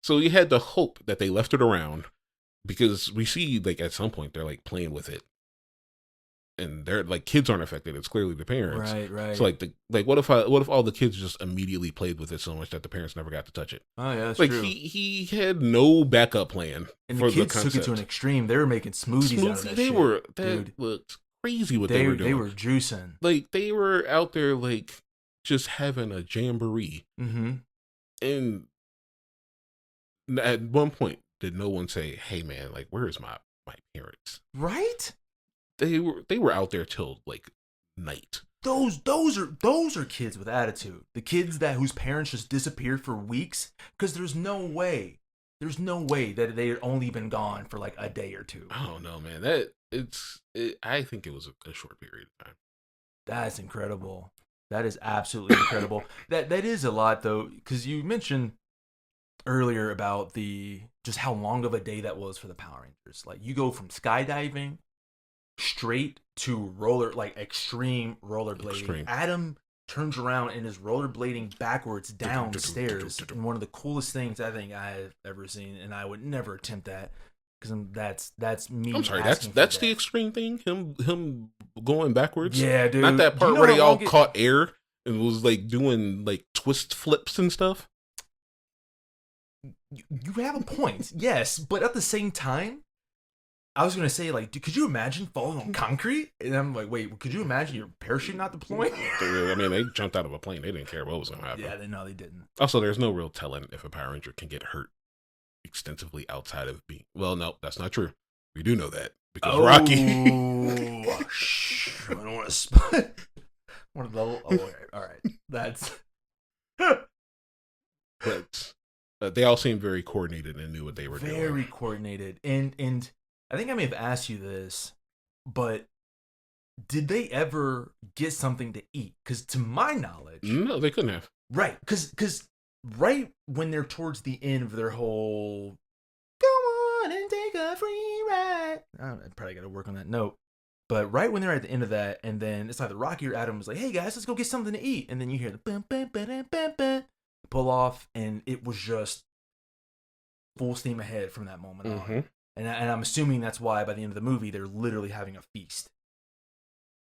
so you had the hope that they left it around because we see like at some point they're like playing with it, and they're like kids aren't affected. It's clearly the parents, right? So like what if all the kids just immediately played with it so much that the parents never got to touch it? Oh yeah, that's like true. He had no backup plan, and the kids took it to an extreme. They were making smoothies out of that shit. That looked crazy what they were doing. They were juicing. Like they were out there like just having a jamboree, and at one point did no one say, "Hey, man, like, where's my parents?" Right? They were out there till like night. Those are kids with attitude. The kids whose parents just disappeared for weeks because there's no way that they had only been gone for like a day or two. I don't know, man. I think it was a short period of time. That's incredible. That is absolutely incredible. That is a lot though, because you mentioned earlier about just how long of a day that was for the Power Rangers. Like you go from skydiving straight to extreme rollerblading. Extreme. Adam turns around and is rollerblading backwards downstairs. And one of the coolest things I think I've ever seen, and I would never attempt that because that's me. I'm sorry, that's the extreme thing. Him going backwards. Yeah, dude. Not that part where they all caught air and was like doing like twist flips and stuff. You have a point, yes, but at the same time, I was gonna say, like, dude, could you imagine falling on concrete? And I'm like, wait, could you imagine your parachute not deploying? I mean, they jumped out of a plane. They didn't care what was gonna happen. Yeah, they didn't. Also, there's no real telling if a Power Ranger can get hurt extensively outside of being. Well, no, that's not true. We do know that because Rocky. I don't want to spot. One of the. All right. That's. But they all seemed very coordinated and knew what they were doing. Very coordinated, and I think I may have asked you this, but did they ever get something to eat? Because to my knowledge, no, they couldn't have. Right, because right when they're towards the end of their whole "Go on and take a free ride," I probably got to work on that note. But right when they're at the end of that, and then it's either Rocky or Adam was like, "Hey guys, let's go get something to eat," and then you hear the bum, bum, ba-dum, bum, bum, pull off, and it was just full steam ahead from that moment on. And I'm assuming that's why by the end of the movie they're literally having a feast.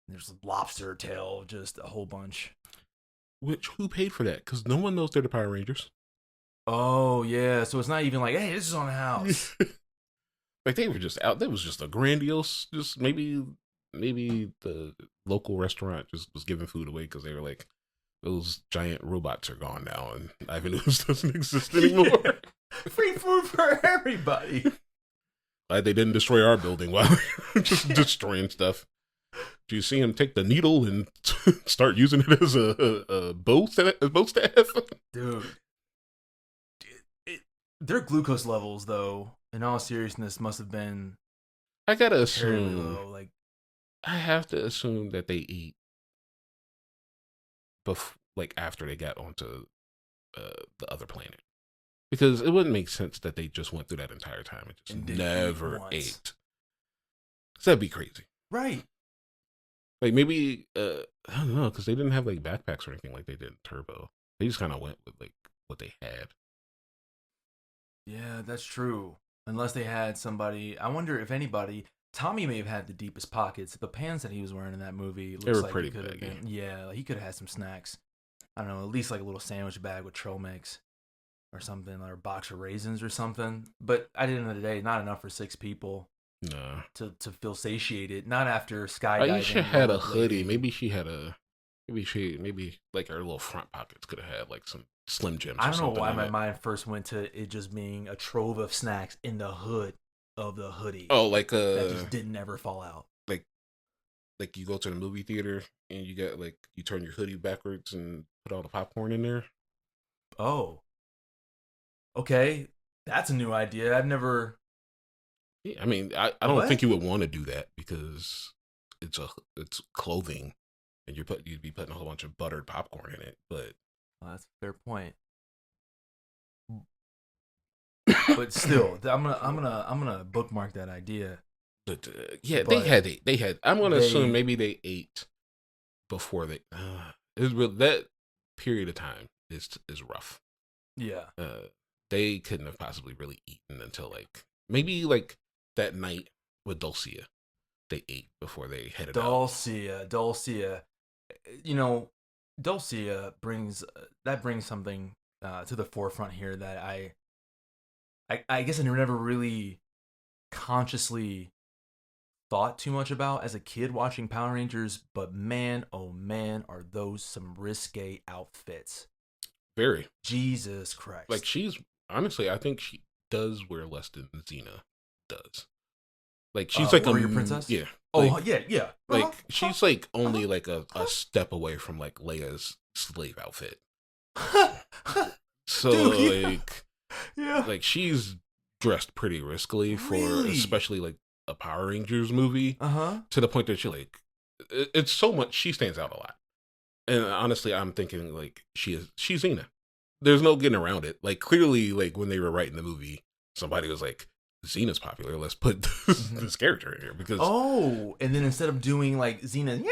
There's lobster tail, just a whole bunch. Who paid for that? Because no one knows they're the Power Rangers. Oh yeah, so it's not even like, hey, this is on the house. Like they were just out. That was just a grandiose. Just maybe the local restaurant just was giving food away because they were like, those giant robots are gone now and Ivan Ooze doesn't exist anymore. Free food for everybody. Like they didn't destroy our building while they were just destroying stuff. Do you see him take the needle and start using it as a bow staff? Dude. Their glucose levels, though, in all seriousness, must have been I gotta assume low. Like, I have to assume that they eat after they got onto the other planet. Because it wouldn't make sense that they just went through that entire time and just never ate. Because that'd be crazy. Right. Like maybe, I don't know, because they didn't have like backpacks or anything like they did in Turbo. They just kind of went with like what they had. Yeah, that's true. Unless they had somebody, I wonder if anybody, Tommy may have had the deepest pockets. The pants that he was wearing in that movie, They were like pretty baggy. Yeah, he could have had some snacks. I don't know, at least like a little sandwich bag with trail mix or something, or a box of raisins or something. But at the end of the day, not enough for 6 people. No. To feel satiated. Not after skydiving. Aisha had a hoodie. Maybe she had maybe like her little front pockets could have had like some Slim Jims. I don't know why my mind first went to it just being a trove of snacks in the hood of the hoodie. Oh, like that just didn't ever fall out. Like you go to the movie theater and you got like you turn your hoodie backwards and put all the popcorn in there. Oh. Okay. That's a new idea. I've never. Yeah, I mean, I don't think you would want to do that because it's clothing, and you'd be putting a whole bunch of buttered popcorn in it. But that's a fair point. But still, I'm gonna bookmark that idea. But yeah, they had. I'm gonna assume maybe they ate before they. That period of time is rough. Yeah. They couldn't have possibly really eaten until like maybe like that night with Dulcia. They ate before they headed out. Dulcia. You know, Dulcia brings something to the forefront here that I guess I never really consciously thought too much about as a kid watching Power Rangers, but man, oh man, are those some risque outfits. Very. Jesus Christ. Like she's honestly, I think does wear less than Xena does. Like she's Warrior Princess. Yeah. Oh Like, yeah. like she's like only like a step away from like Leia's slave outfit. So Dude, yeah. like she's dressed pretty riskily for especially like a Power Rangers movie. To the point that she like it's so much she stands out a lot. And honestly, I'm thinking like she's Xena. There's no getting around it. Like clearly, like when they were writing the movie, somebody was like, Xena's popular. Let's put this character in here because and then instead of doing like Xena,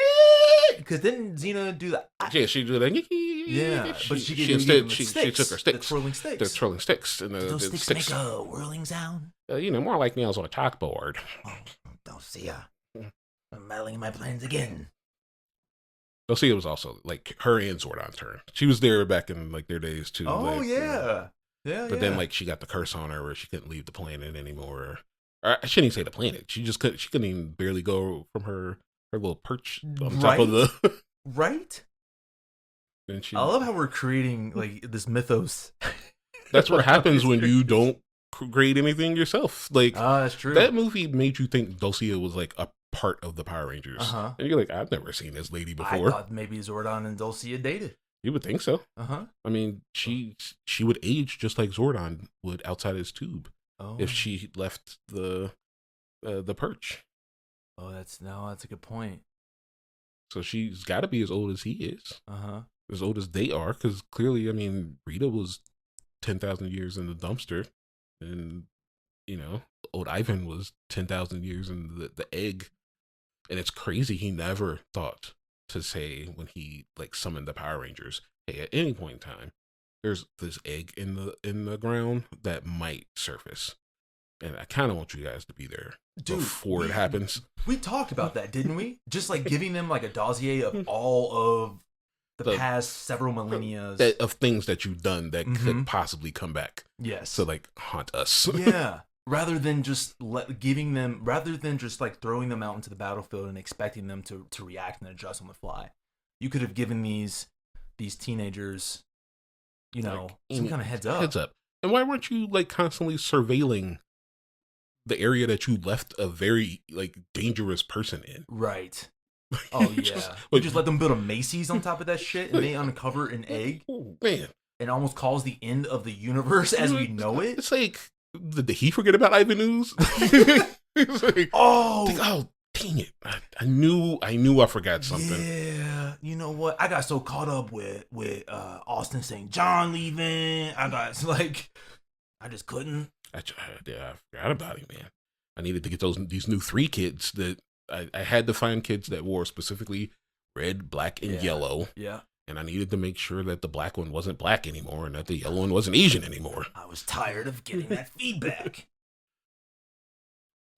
because then Xena do that. Yeah, she do that. But she instead she took her sticks, the twirling sticks. the twirling sticks, and those the sticks make a whirling sound. More like nails on a chalkboard. Oh, don't see ya. I'm meddling in my plans again. You'll see, it was also like her and Zordon's turn. She was there back in like their days too. Oh like, yeah. But then like she got the curse on her where she couldn't leave the planet anymore. Or I shouldn't even say the planet. She couldn't even barely go from her little perch on top of the right. And I love how we're creating like this mythos. That's what happens when you don't create anything yourself. Like that's true. That movie made you think Dulcia was like a part of the Power Rangers. And you're like, I've never seen this lady before. I thought maybe Zordon and Dulcia dated. You would think so. I mean, she would age just like Zordon would outside his tube if she left the perch. Oh, that's a good point. So she's got to be as old as he is. As old as they are, because clearly, I mean, Rita was 10,000 years in the dumpster, and old Ivan was 10,000 years in the egg. And it's crazy he never thought to say when he like summoned the Power Rangers, hey, at any point in time, there's this egg in the ground that might surface, and I kind of want you guys to be there before it happens. We talked about that, didn't we? Just like giving them like a dossier of all of the past several millennia of things that you've done that could possibly come back. Yes. To like haunt us. Yeah. Rather than just throwing them out into the battlefield and expecting them to react and adjust on the fly, you could have given these teenagers, some kind of heads up. And why weren't you like constantly surveilling the area that you left a very like dangerous person in? Right. Oh yeah. You just let them build a Macy's on top of that shit, and they uncover an egg. Oh, man. And almost calls the end of the universe as we know it. It's like, did he forget about Ivan News? Like, oh, dang it! I knew I forgot something. Yeah, you know what? I got so caught up with Austin St. John leaving. I just couldn't. I forgot about him, man. I needed to get these new 3 kids that I had to find kids that wore specifically red, black, and yellow. Yeah. And I needed to make sure that the black one wasn't black anymore and that the yellow one wasn't Asian anymore. I was tired of getting that feedback.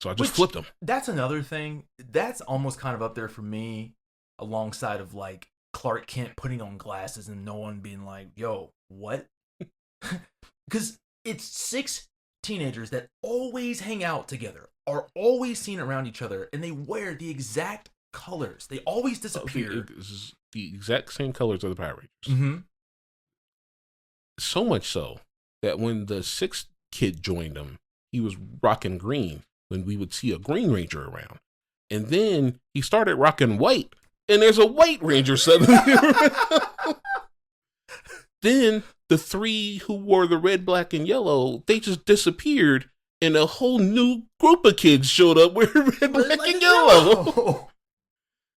So I just flipped them. That's another thing. That's almost kind of up there for me, alongside of like Clark Kent putting on glasses and no one being like, yo, what? Because it's 6 teenagers that always hang out together, are always seen around each other, and they wear the exact colors. They always disappear. This is the exact same colors of the Power Rangers. So much so that when the 6th kid joined them, he was rocking green when we would see a Green Ranger around. And then he started rocking white, and there's a White Ranger suddenly around. Then the 3 who wore the red, black, and yellow, they just disappeared, and a whole new group of kids showed up wearing red, black, and yellow.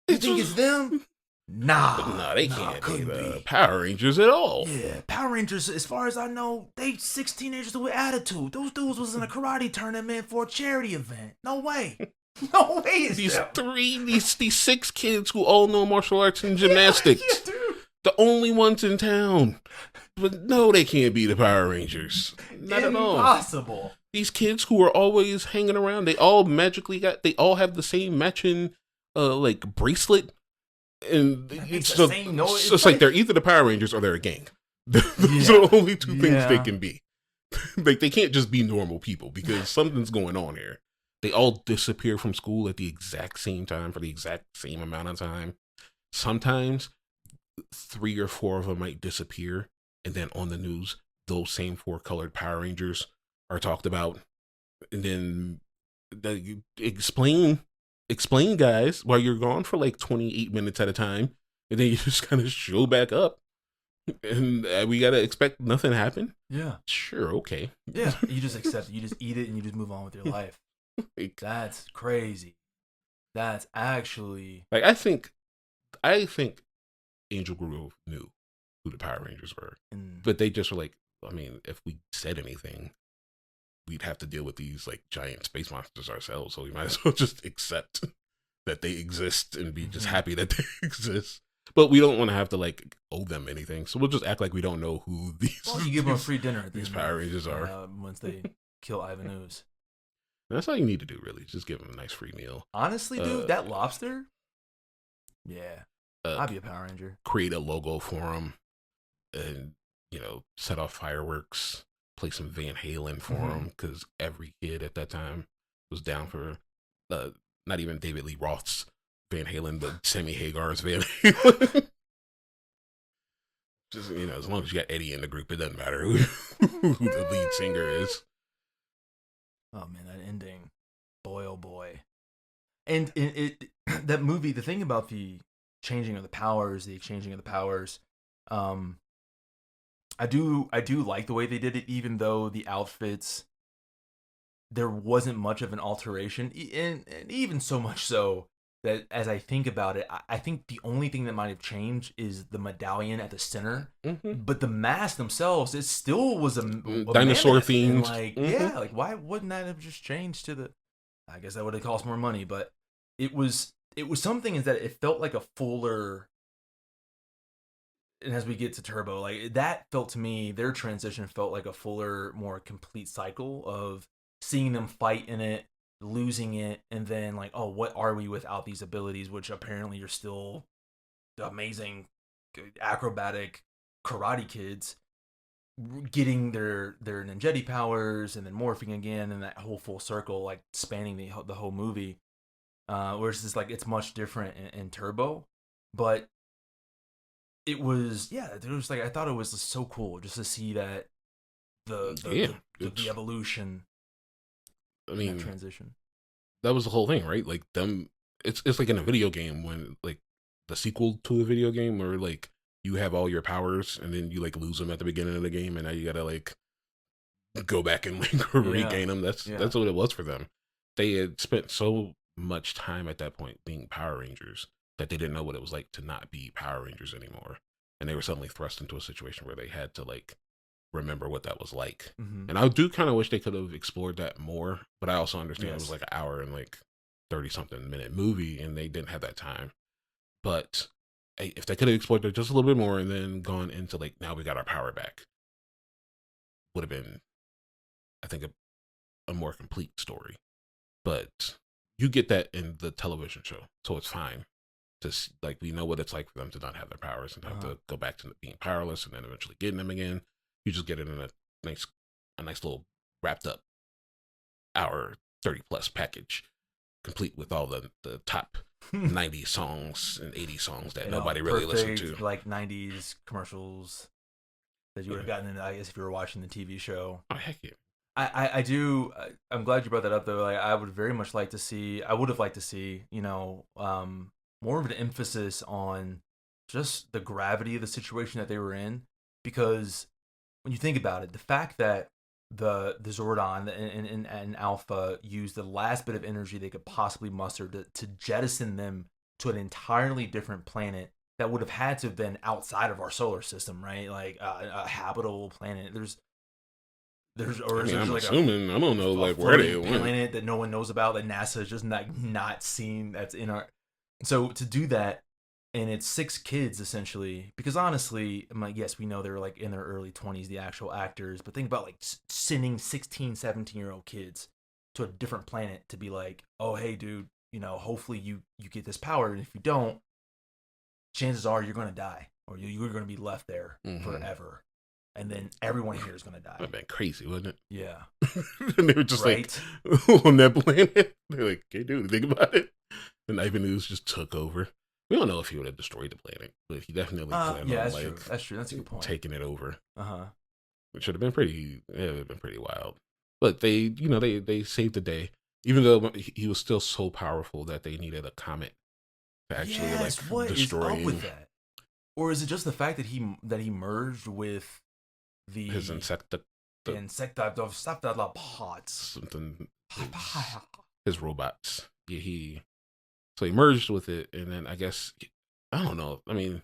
You think it's them? Nah, they can't be the Power Rangers at all. Yeah, Power Rangers, as far as I know, they 6 teenagers with attitude. Those dudes was in a karate tournament for a charity event. No way. No way is these 6 kids who all know martial arts and gymnastics. Yeah, dude. The only ones in town. But no, they can't be the Power Rangers. Not at all. Impossible. These kids who are always hanging around, they all have the same matching like bracelet. And it's like they're either the Power Rangers or they're a gang. Those are the only 2 things they can be. Like they can't just be normal people because something's going on here. They all disappear from school at the exact same time for the exact same amount of time. Sometimes 3 or 4 of them might disappear, and then on the news, those same 4 colored Power Rangers are talked about, and then you explain guys while you're gone for like 28 minutes at a time, and then you just kind of show back up, and we gotta expect nothing to happen. Yeah. Sure. Okay. Yeah. You just accept it. You just eat it and you just move on with your life. Like, That's crazy. That's actually like I think Angel Grove knew who the Power Rangers were, but they just were like, I mean, if we said anything, we'd have to deal with these like giant space monsters ourselves, so we might as well just accept that they exist and be just happy that they exist. But we don't want to have to like owe them anything, so we'll just act like we don't know who these. Well, you give them a free dinner at these Power Rangers are once they kill Ivan Ooze. That's all you need to do, really. Just give them a nice free meal. Honestly, dude, that lobster. Yeah, I'd be a Power Ranger. Create a logo for them, and set off fireworks. Play some Van Halen for them, because every kid at that time was down for not even David Lee Roth's Van Halen, but Sammy Hagar's Van Halen. Just as long as you got Eddie in the group, it doesn't matter who the lead singer is. Oh man, that ending, boy oh boy, and it that movie. The thing about the changing of the powers, the exchanging of the powers, I do like the way they did it, even though the outfits, there wasn't much of an alteration, and even so much so that as I think about it, I think the only thing that might have changed is the medallion at the center, but the masks themselves, it still was a dinosaur themed. Like, yeah, like why wouldn't that have just changed to the? I guess that would have cost more money, but it was something is that it felt like a fuller. And as we get to Turbo, like that felt to me, their transition felt like a fuller, more complete cycle of seeing them fight in it, losing it, and then like, oh, what are we without these abilities, which apparently you're still amazing acrobatic karate kids getting their ninjetti powers and then morphing again, and that whole full circle, like spanning the whole movie. Whereas it's like it's much different in Turbo, but it was like I thought it was so cool just to see that the evolution. I mean, transition. That was the whole thing, right? Like them, it's like in a video game when like the sequel to a video game where like you have all your powers and then you like lose them at the beginning of the game and now you gotta like go back and like regain them. That's what it was for them. They had spent so much time at that point being Power Rangers that they didn't know what it was like to not be Power Rangers anymore, and they were suddenly thrust into a situation where they had to like remember what that was like. And I do kind of wish they could have explored that more, but I also understand it was like an hour and like 30 something minute movie and they didn't have that time. But if they could have explored it just a little bit more and then gone into like, now we got our power back, would have been, I think, a more complete story. But you get that in the television show, so it's fine. Just like we know what it's like for them to not have their powers and have to go back to being powerless and then eventually getting them again. You just get it in a nice little wrapped up hour 30 plus package, complete with all the top 90 songs and 80 songs that nobody really listened to. Like 90s commercials that you would have gotten in, I guess, if you were watching the TV show. Oh, heck yeah. I do. I'm glad you brought that up, though. Like, I would have liked to see, more of an emphasis on just the gravity of the situation that they were in. Because when you think about it, the fact that the Zordon and Alpha used the last bit of energy they could possibly muster to jettison them to an entirely different planet that would have had to have been outside of our solar system, right? Like a habitable planet. I'm assuming, I don't know, like where they went. Planet that no one knows about, that NASA has just not seen. That's in our. So to do that, and it's 6 kids essentially, because honestly, I'm like, yes, we know they're like in their early 20s, the actual actors, but think about like sending 16, 17-year-old kids to a different planet to be like, oh, hey, dude, hopefully you get this power, and if you don't, chances are you're going to die, or you're going to be left there forever. And then everyone here is going to die. That'd been crazy, wasn't it? Yeah. And they were just like on that planet. They're like, "Okay, dude, think about it." And Ivan Ooze just took over. We don't know if he would have destroyed the planet, but he definitely planned on that's true. That's true. That's a good point. Taking it over. Uh-huh. It should have been pretty. It would have been pretty wild. But they saved the day, even though he was still so powerful that they needed a comet to actually what destroy is up with that? Or is it just the fact that he merged with his insectopods? Something his robots. Yeah, so he merged with it, and then I guess I don't know. I mean,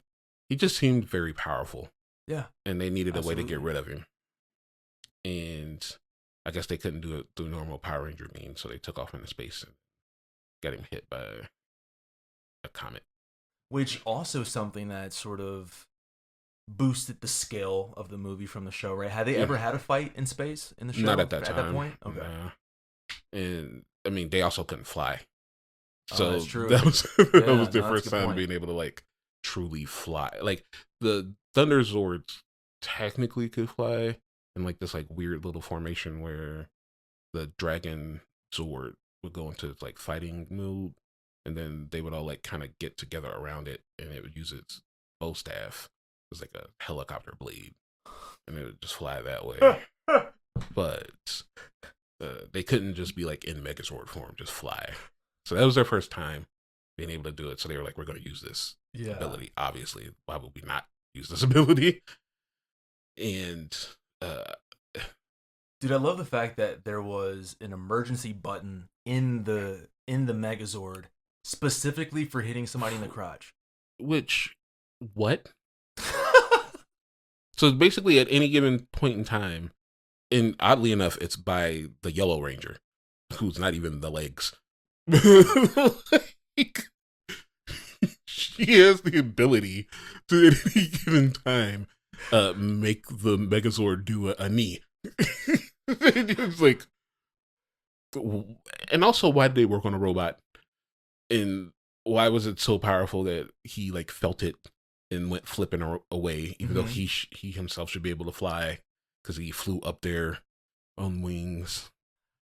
he just seemed very powerful. Yeah, and they needed absolutely. a way to get rid of him, and I guess they couldn't do it through normal Power Ranger means, so they took off into space and got him hit by a comet. Which also something that sort of boosted the scale of the movie from the show, right? Had they ever had a fight in space in the show? Not at that time. At that point? Okay. Nah. And I mean, they also couldn't fly. So that's true. that was the that's first a good time point. being able to like truly fly. Like the Thunder Zords technically could fly in like this like weird little formation where the Dragon Zord would go into like fighting mode, and then they would all like kind of get together around it, and it would use its bow staff. It was like a helicopter blade, and it would just fly that way. But they couldn't just be like in Megazord form, just fly. So that was their first time being able to do it. So they were like, we're going to use this ability. Obviously, why would we not use this ability? And dude, I love the fact that there was an emergency button in the Megazord specifically for hitting somebody in the crotch. Which, what? So basically, at any given point in time, and oddly enough, it's by the Yellow Ranger, who's not even the legs. Like, she has the ability to, at any given time, make the Megazord do a knee. It's like, and also, why did they work on a robot? And why was it so powerful that he like felt it and went flipping away, even though he himself should be able to fly because he flew up there on wings?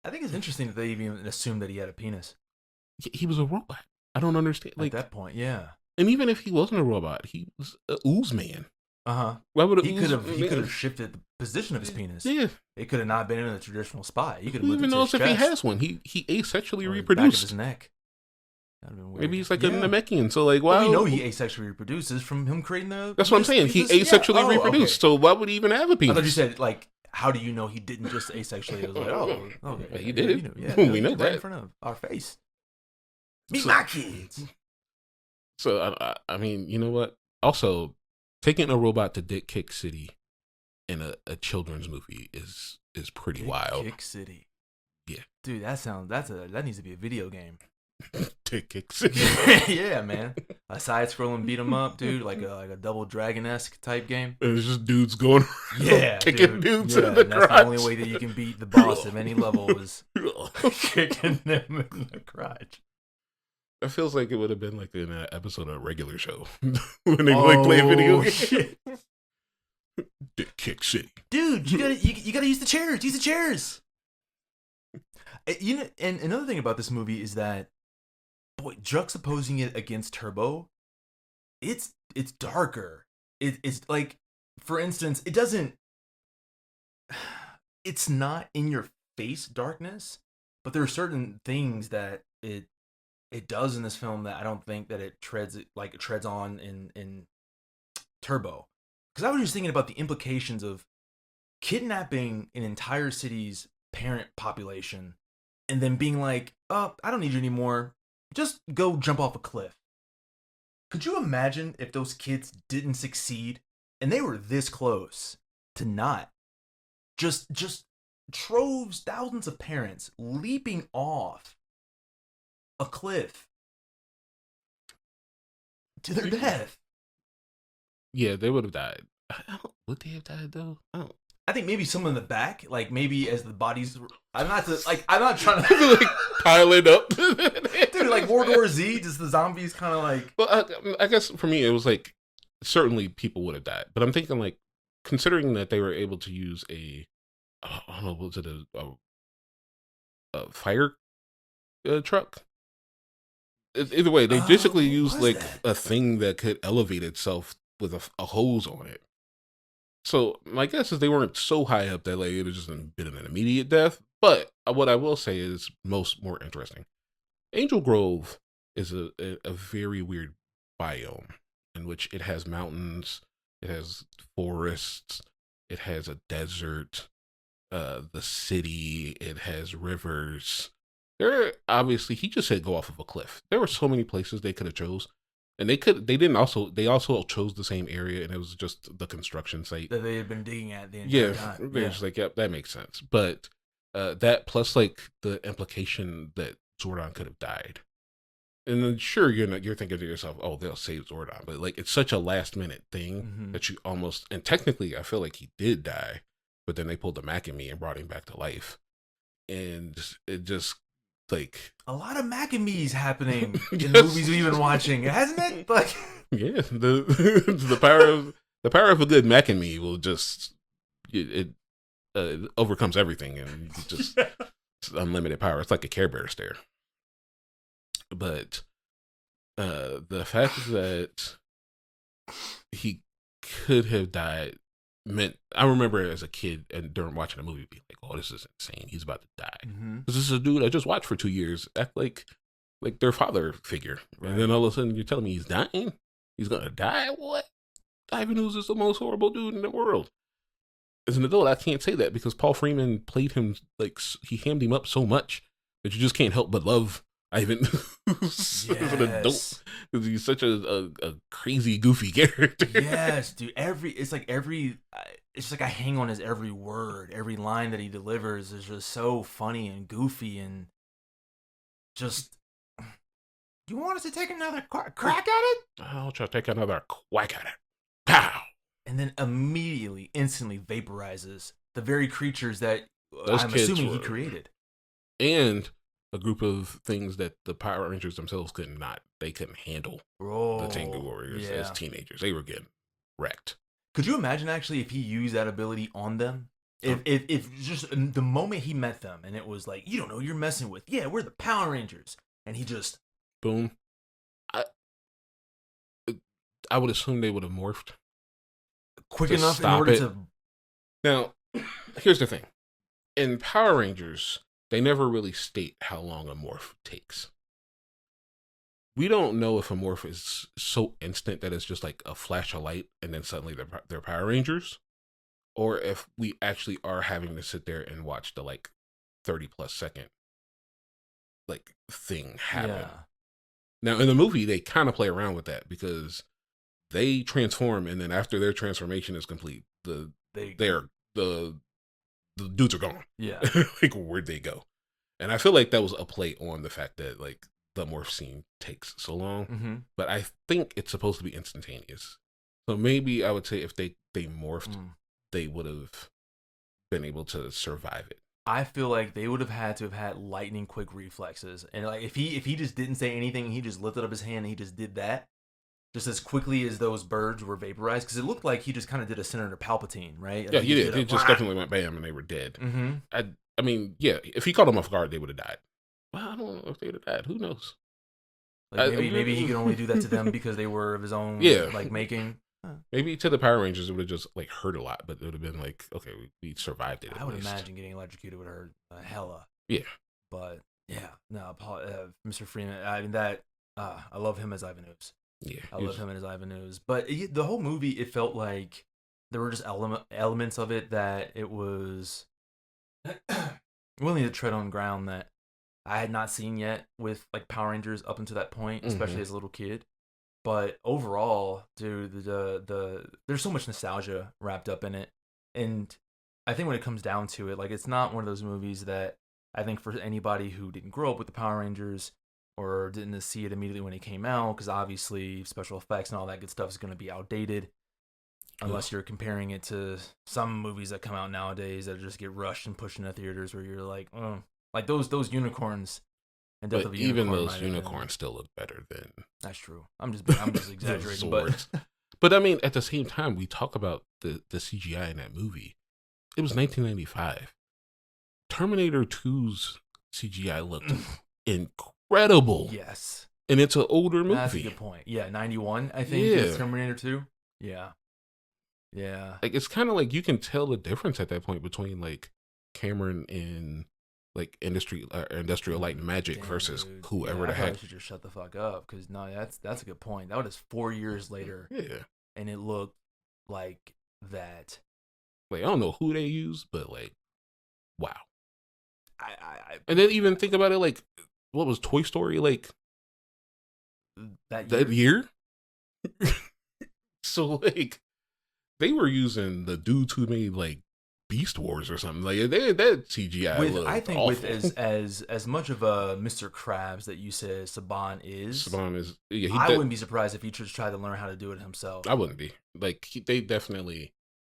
I think it's interesting that they even assumed that he had a penis. He was a robot. I don't understand. Like, at that point, yeah. And even if he wasn't a robot, he was an ooze man. Why would he could have shifted the position of his penis? Yeah, it could have not been in the traditional spot. He could have moved even knows if chest. he has one. He asexually or reproduced. Back of his neck. Maybe he's like a Namekian. So like, why? We know he asexually reproduces from him creating the. That's what I'm saying. He asexually reproduced. Okay. So why would he even have a penis? I thought you said like, how do you know he didn't just asexually? It was like, okay, he did. We know that right in front of our face. Meet my kids. So I mean, you know what? Also, taking a robot to Dick Kick City in a children's movie is pretty wild. Kick City. Yeah, dude, that needs to be a video game. Dick Kick City. Yeah, man. A side scrolling beat 'em up, dude, like a Double Dragon-esque type game. It's just dudes going kicking dudes in the crotch. That's the only way that you can beat the boss of any level is kicking them in the crotch. That feels like it would have been like in an episode of a regular show when they like play a video game. Dick Kick City, dude. You gotta use the chairs. Use the chairs. You know, and another thing about this movie is that, boy, juxtaposing it against Turbo, it's darker. It's like, for instance, it's not in your face darkness, but there are certain things that it does in this film that I don't think that it treads on in Turbo. Because I was just thinking about the implications of kidnapping an entire city's parent population and then being like, oh, I don't need you anymore. Just go jump off a cliff. Could you imagine if those kids didn't succeed and they were this close to not? Just troves, thousands of parents leaping off a cliff to their death. Yeah, they would have died. Would they have died though? I think maybe some in the back, like maybe as the bodies. I'm not trying to like pile it up, dude. Like World War Z, just the zombies kind of like. Well, I guess for me it was like certainly people would have died, but I'm thinking like considering that they were able to use I don't know, was it a fire truck? Either way, they basically used like a thing that could elevate itself with a hose on it. So my guess is they weren't so high up that like it was just been an immediate death, But what I will say is more interesting. Angel Grove is a very weird biome in which it has mountains, it has forests, it has a desert, the city, it has rivers. There, obviously, he just said go off of a cliff. There were so many places they could have chose, and they also chose the same area, and it was just the construction site that they had been digging at the entire time. They're just like, yep, that makes sense. But that plus like the implication that Zordon could have died. And then sure, you're thinking to yourself, oh, they'll save Zordon, but like it's such a last minute thing that you almost, and technically I feel like he did die, but then they pulled the Mac and me and brought him back to life, and it just like a lot of Mac and me's happening in the movies we've been watching, hasn't it? Like yeah, the power of a good Mac and me will just it overcomes everything, and just it's unlimited power. It's like a Care Bear stare. But the fact that he could have died meant, I remember as a kid and during watching a movie being like, oh, this is insane. He's about to die. This is a dude I just watched for 2 years act like their father figure. Right. And then all of a sudden you're telling me he's dying? He's going to die? What? Ivan Ooze is the most horrible dude in the world. As an adult, I can't say that because Paul Freeman played him, like, he hammed him up so much that you just can't help but love Ivan as an adult, because he's such a crazy, goofy character. Yes, dude. It's like I hang on his every word, every line that he delivers is just so funny and goofy, and just. You want us to take another crack at it? I'll try to take another whack at it. Pow! And then immediately, instantly vaporizes the very creatures that Those I'm kids assuming he created. And a group of things that the Power Rangers themselves couldn't handle. The Tengu Warriors as teenagers. They were getting wrecked. Could you imagine actually if he used that ability on them? If just the moment he met them and it was like, you don't know who you're messing with. Yeah, we're the Power Rangers. And he just... Boom. I would assume they would have morphed. Quick enough in order to... Now, here's the thing. In Power Rangers, they never really state how long a morph takes. We don't know if a morph is so instant that it's just like a flash of light and then suddenly they're Power Rangers, or if we actually are having to sit there and watch the like 30 plus second like thing happen. Yeah. Now in the movie, they kind of play around with that because they transform, and then after their transformation is complete, the dudes are gone. Yeah. Like, where'd they go? And I feel like that was a play on the fact that, like, the morph scene takes so long. But I think it's supposed to be instantaneous. So maybe I would say if they morphed, they would have been able to survive it. I feel like they would have had to have had lightning quick reflexes. And, like, if he just didn't say anything, he just lifted up his hand and he just did that, just as quickly as those birds were vaporized, because it looked like he just kind of did a Senator Palpatine, right? Yeah, he did. It just definitely went bam, and they were dead. I mean, yeah, if he caught them off guard, they would have died. Well, I don't know if they would have died. Who knows? Like maybe he could only do that to them because they were of his own, like, making. Maybe to the Power Rangers, it would have just, like, hurt a lot, but it would have been like, okay, we survived it. I would imagine getting electrocuted would hurt hella. Yeah. But, yeah, no, Mr. Freeman, I mean, I love him as Ivan Ooze. Yeah, I love him and his Ivan Ooze. But the whole movie, it felt like there were just elements of it that it was willing to tread on ground that I had not seen yet with, like, Power Rangers up until that point, especially as a little kid. But overall, dude, there's so much nostalgia wrapped up in it. And I think when it comes down to it, like, it's not one of those movies that I think for anybody who didn't grow up with the Power Rangers or didn't see it immediately when it came out, because obviously special effects and all that good stuff is going to be outdated, unless you're comparing it to some movies that come out nowadays that just get rushed and pushed into theaters where you're like, oh, like those unicorns. And Death of a even Unicorn those unicorns still look better than. That's true. I'm just exaggerating, but I mean, at the same time, we talk about the CGI in that movie. It was 1995. Terminator 2's CGI looked incredible. Yes. And it's an older movie. That's a good point. Yeah, 91, I think, is Terminator 2. Yeah. Yeah. Like, it's kind of like you can tell the difference at that point between, like, Cameron and like industrial light and magic Damn, versus dude. whoever Yeah, the I probably heck. should just shut the fuck up because no, that's a good point. That was 4 years later, Yeah, and it looked like that. like I don't know who they use, but like, wow. I And then even think about it, like, what was Toy Story like that that year. year? So like, they were using the dudes who made like Beast Wars or something. Like that CGI With I looked think awful. with as much of a Mr. Krabs that you said Saban is, Saban is yeah. I wouldn't be surprised if he just tried to learn how to do it himself. I wouldn't be like they definitely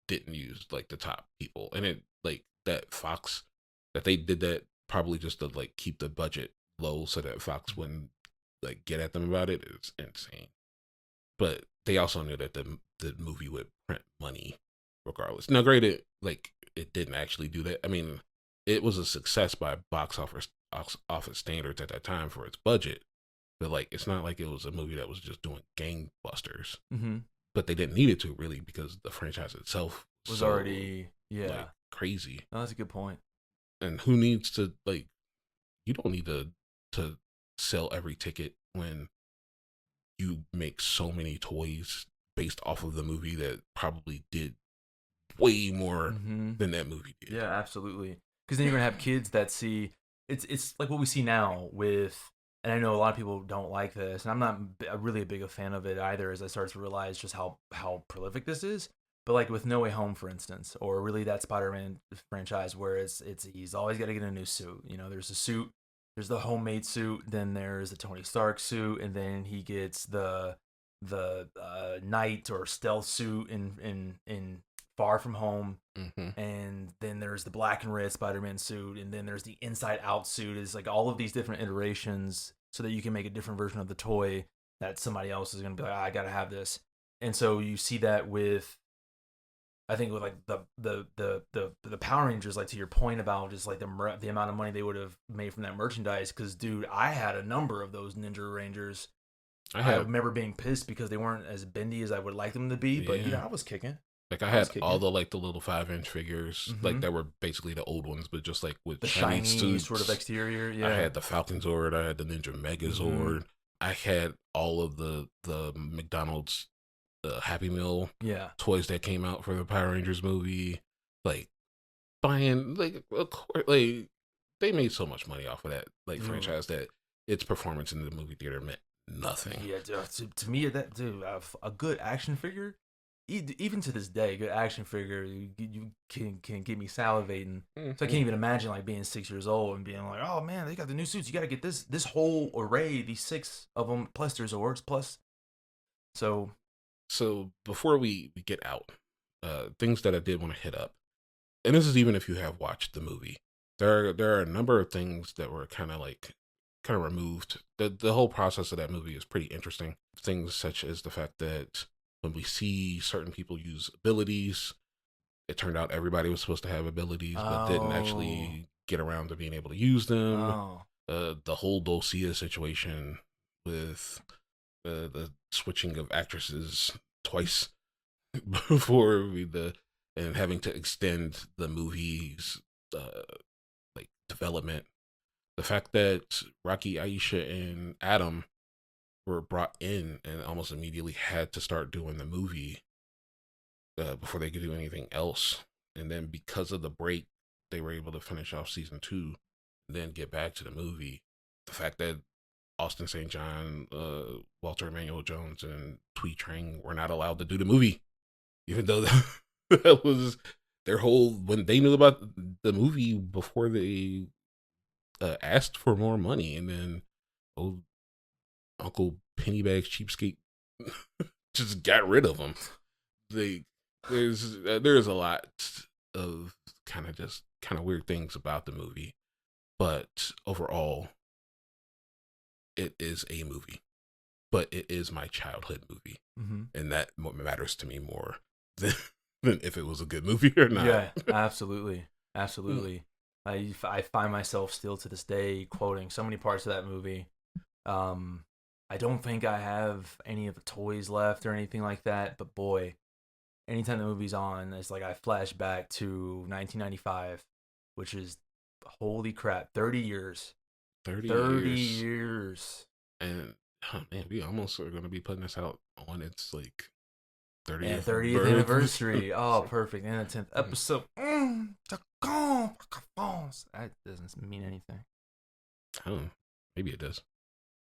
didn't use like the top people, and it like that Fox that they did that probably just to like keep the budget low so that Fox wouldn't like get at them about it. It's insane. But they also knew that the movie would print money regardless. Now, granted, like it didn't actually do that. I mean, it was a success by box office standards at that time for its budget. But like, it's not like it was a movie that was just doing gangbusters. Mm-hmm. But they didn't need it to really because the franchise itself Was already like crazy. No, that's a good point. And who needs to like? You don't need to sell every ticket when you make so many toys based off of the movie that probably did way more than that movie did. Yeah, absolutely. Because then you're gonna have kids that see it's like what we see now with, and I know a lot of people don't like this, and I'm not really a big a fan of it either. As I start to realize just how prolific this is, but like with No Way Home, for instance, or really that Spider-Man franchise, where it's he's always got to get a new suit. You know, there's a suit, there's the homemade suit, then there's the Tony Stark suit, and then he gets the night or stealth suit in Far From Home, and then there's the black and red Spider-Man suit, and then there's the Inside Out suit. Is like all of these different iterations so that you can make a different version of the toy that somebody else is gonna be like, I gotta have this. And so you see that with, I think with like the Power Rangers, like to your point about just like the amount of money they would have made from that merchandise. Because dude, I had a number of those Ninja Rangers. I remember being pissed because they weren't as bendy as I would like them to be, but I was kicking. Like I had all the like the little 5-inch figures, like that were basically the old ones, but just like with the shiny suits, sort of exterior. Yeah, I had the Falcon Zord, I had the Ninja Megazord, I had all of the McDonald's Happy Meal toys that came out for the Power Rangers movie. Like buying like of course, like they made so much money off of that like franchise that its performance in the movie theater meant nothing. Yeah, to me that dude, a good action figure. Even to this day, a good action figure you can get me salivating. So I can't even imagine like being 6 years old and being like, oh man, they got the new suits. You got to get this whole array, these 6 of them plus their Zords plus. So before we get out, things that I did want to hit up, and this is even if you have watched the movie, there are a number of things that were kind of removed. The whole process of that movie is pretty interesting. Things such as the fact that when we see certain people use abilities, it turned out everybody was supposed to have abilities, but didn't actually get around to being able to use them. The whole Dulcia situation with the switching of actresses twice before and having to extend the movie's like development. The fact that Rocky, Aisha, and Adam were brought in and almost immediately had to start doing the movie before they could do anything else. And then because of the break, they were able to finish off season 2 and then get back to the movie. The fact that Austin St. John, Walter Emmanuel Jones, and Twee Trang were not allowed to do the movie, even though that was their whole, when they knew about the movie before they asked for more money. And then Uncle Pennybags Cheapskate just got rid of them. There's a lot of kind of weird things about the movie, but overall, it is a movie. But it is my childhood movie, and that matters to me more than if it was a good movie or not. Yeah, absolutely. I find myself still to this day quoting so many parts of that movie. I don't think I have any of the toys left or anything like that, but boy, anytime the movie's on, it's like I flash back to 1995, which is Holy crap. 30 years. 30 years. And, oh, man, we almost are going to be putting this out on its, like, 30th, Yeah, 30th anniversary. Oh, perfect. And the 10th episode. That doesn't mean anything. I don't know. Maybe it does.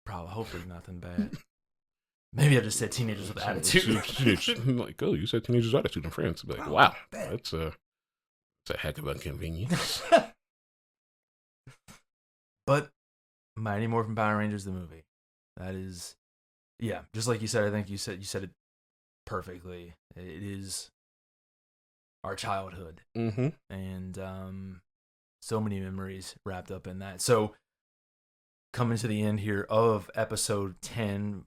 Probably, hopefully nothing bad. Maybe I just said teenagers with attitude. Like, oh, you said teenagers with attitude in France. Be like, wow, that's a heck of inconvenience. But Mighty Morphin Power Rangers, the movie. That is, yeah, just like you said, I think you said it perfectly. It is our childhood. Mm-hmm. And so many memories wrapped up in that. So coming to the end here of episode 10-1,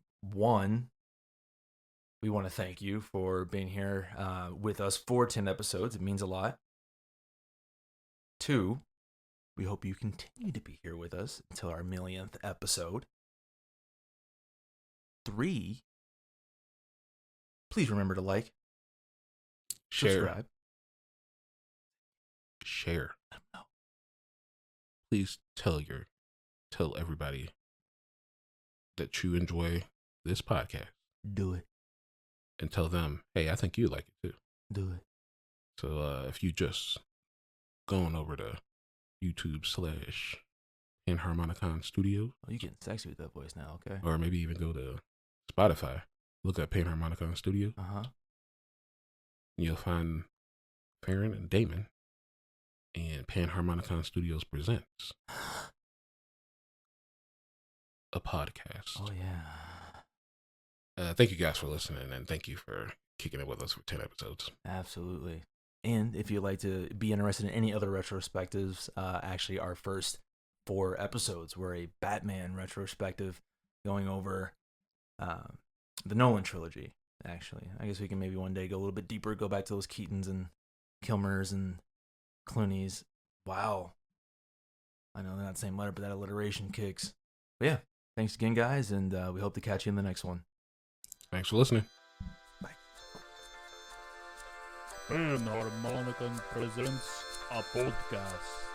we want to thank you for being here with us for 10 episodes. It means a lot. 2, we hope you continue to be here with us until our 1,000,000th episode. 3, please remember to like, subscribe, share. Please tell everybody that you enjoy this podcast. Do it. And tell them, hey, I think you like it too. Do it. So if you just going over to YouTube/Panharmonicon Studios. Oh, you getting sexy with that voice now, okay? Or maybe even go to Spotify. Look at Panharmonicon Studios. You'll find Farron and Damon. And Panharmonicon Studios presents a podcast. Oh, yeah. Thank you guys for listening, and thank you for kicking it with us for 10 episodes. Absolutely. And if you'd like to be interested in any other retrospectives, actually our first 4 episodes were a Batman retrospective going over the Nolan trilogy, actually. I guess we can maybe one day go a little bit deeper, go back to those Keatons and Kilmers and Clooney's. Wow. I know they're not the same letter, but that alliteration kicks. But yeah, thanks again, guys, and we hope to catch you in the next one. Thanks for listening. Bye. Panharmonicon presents a podcast.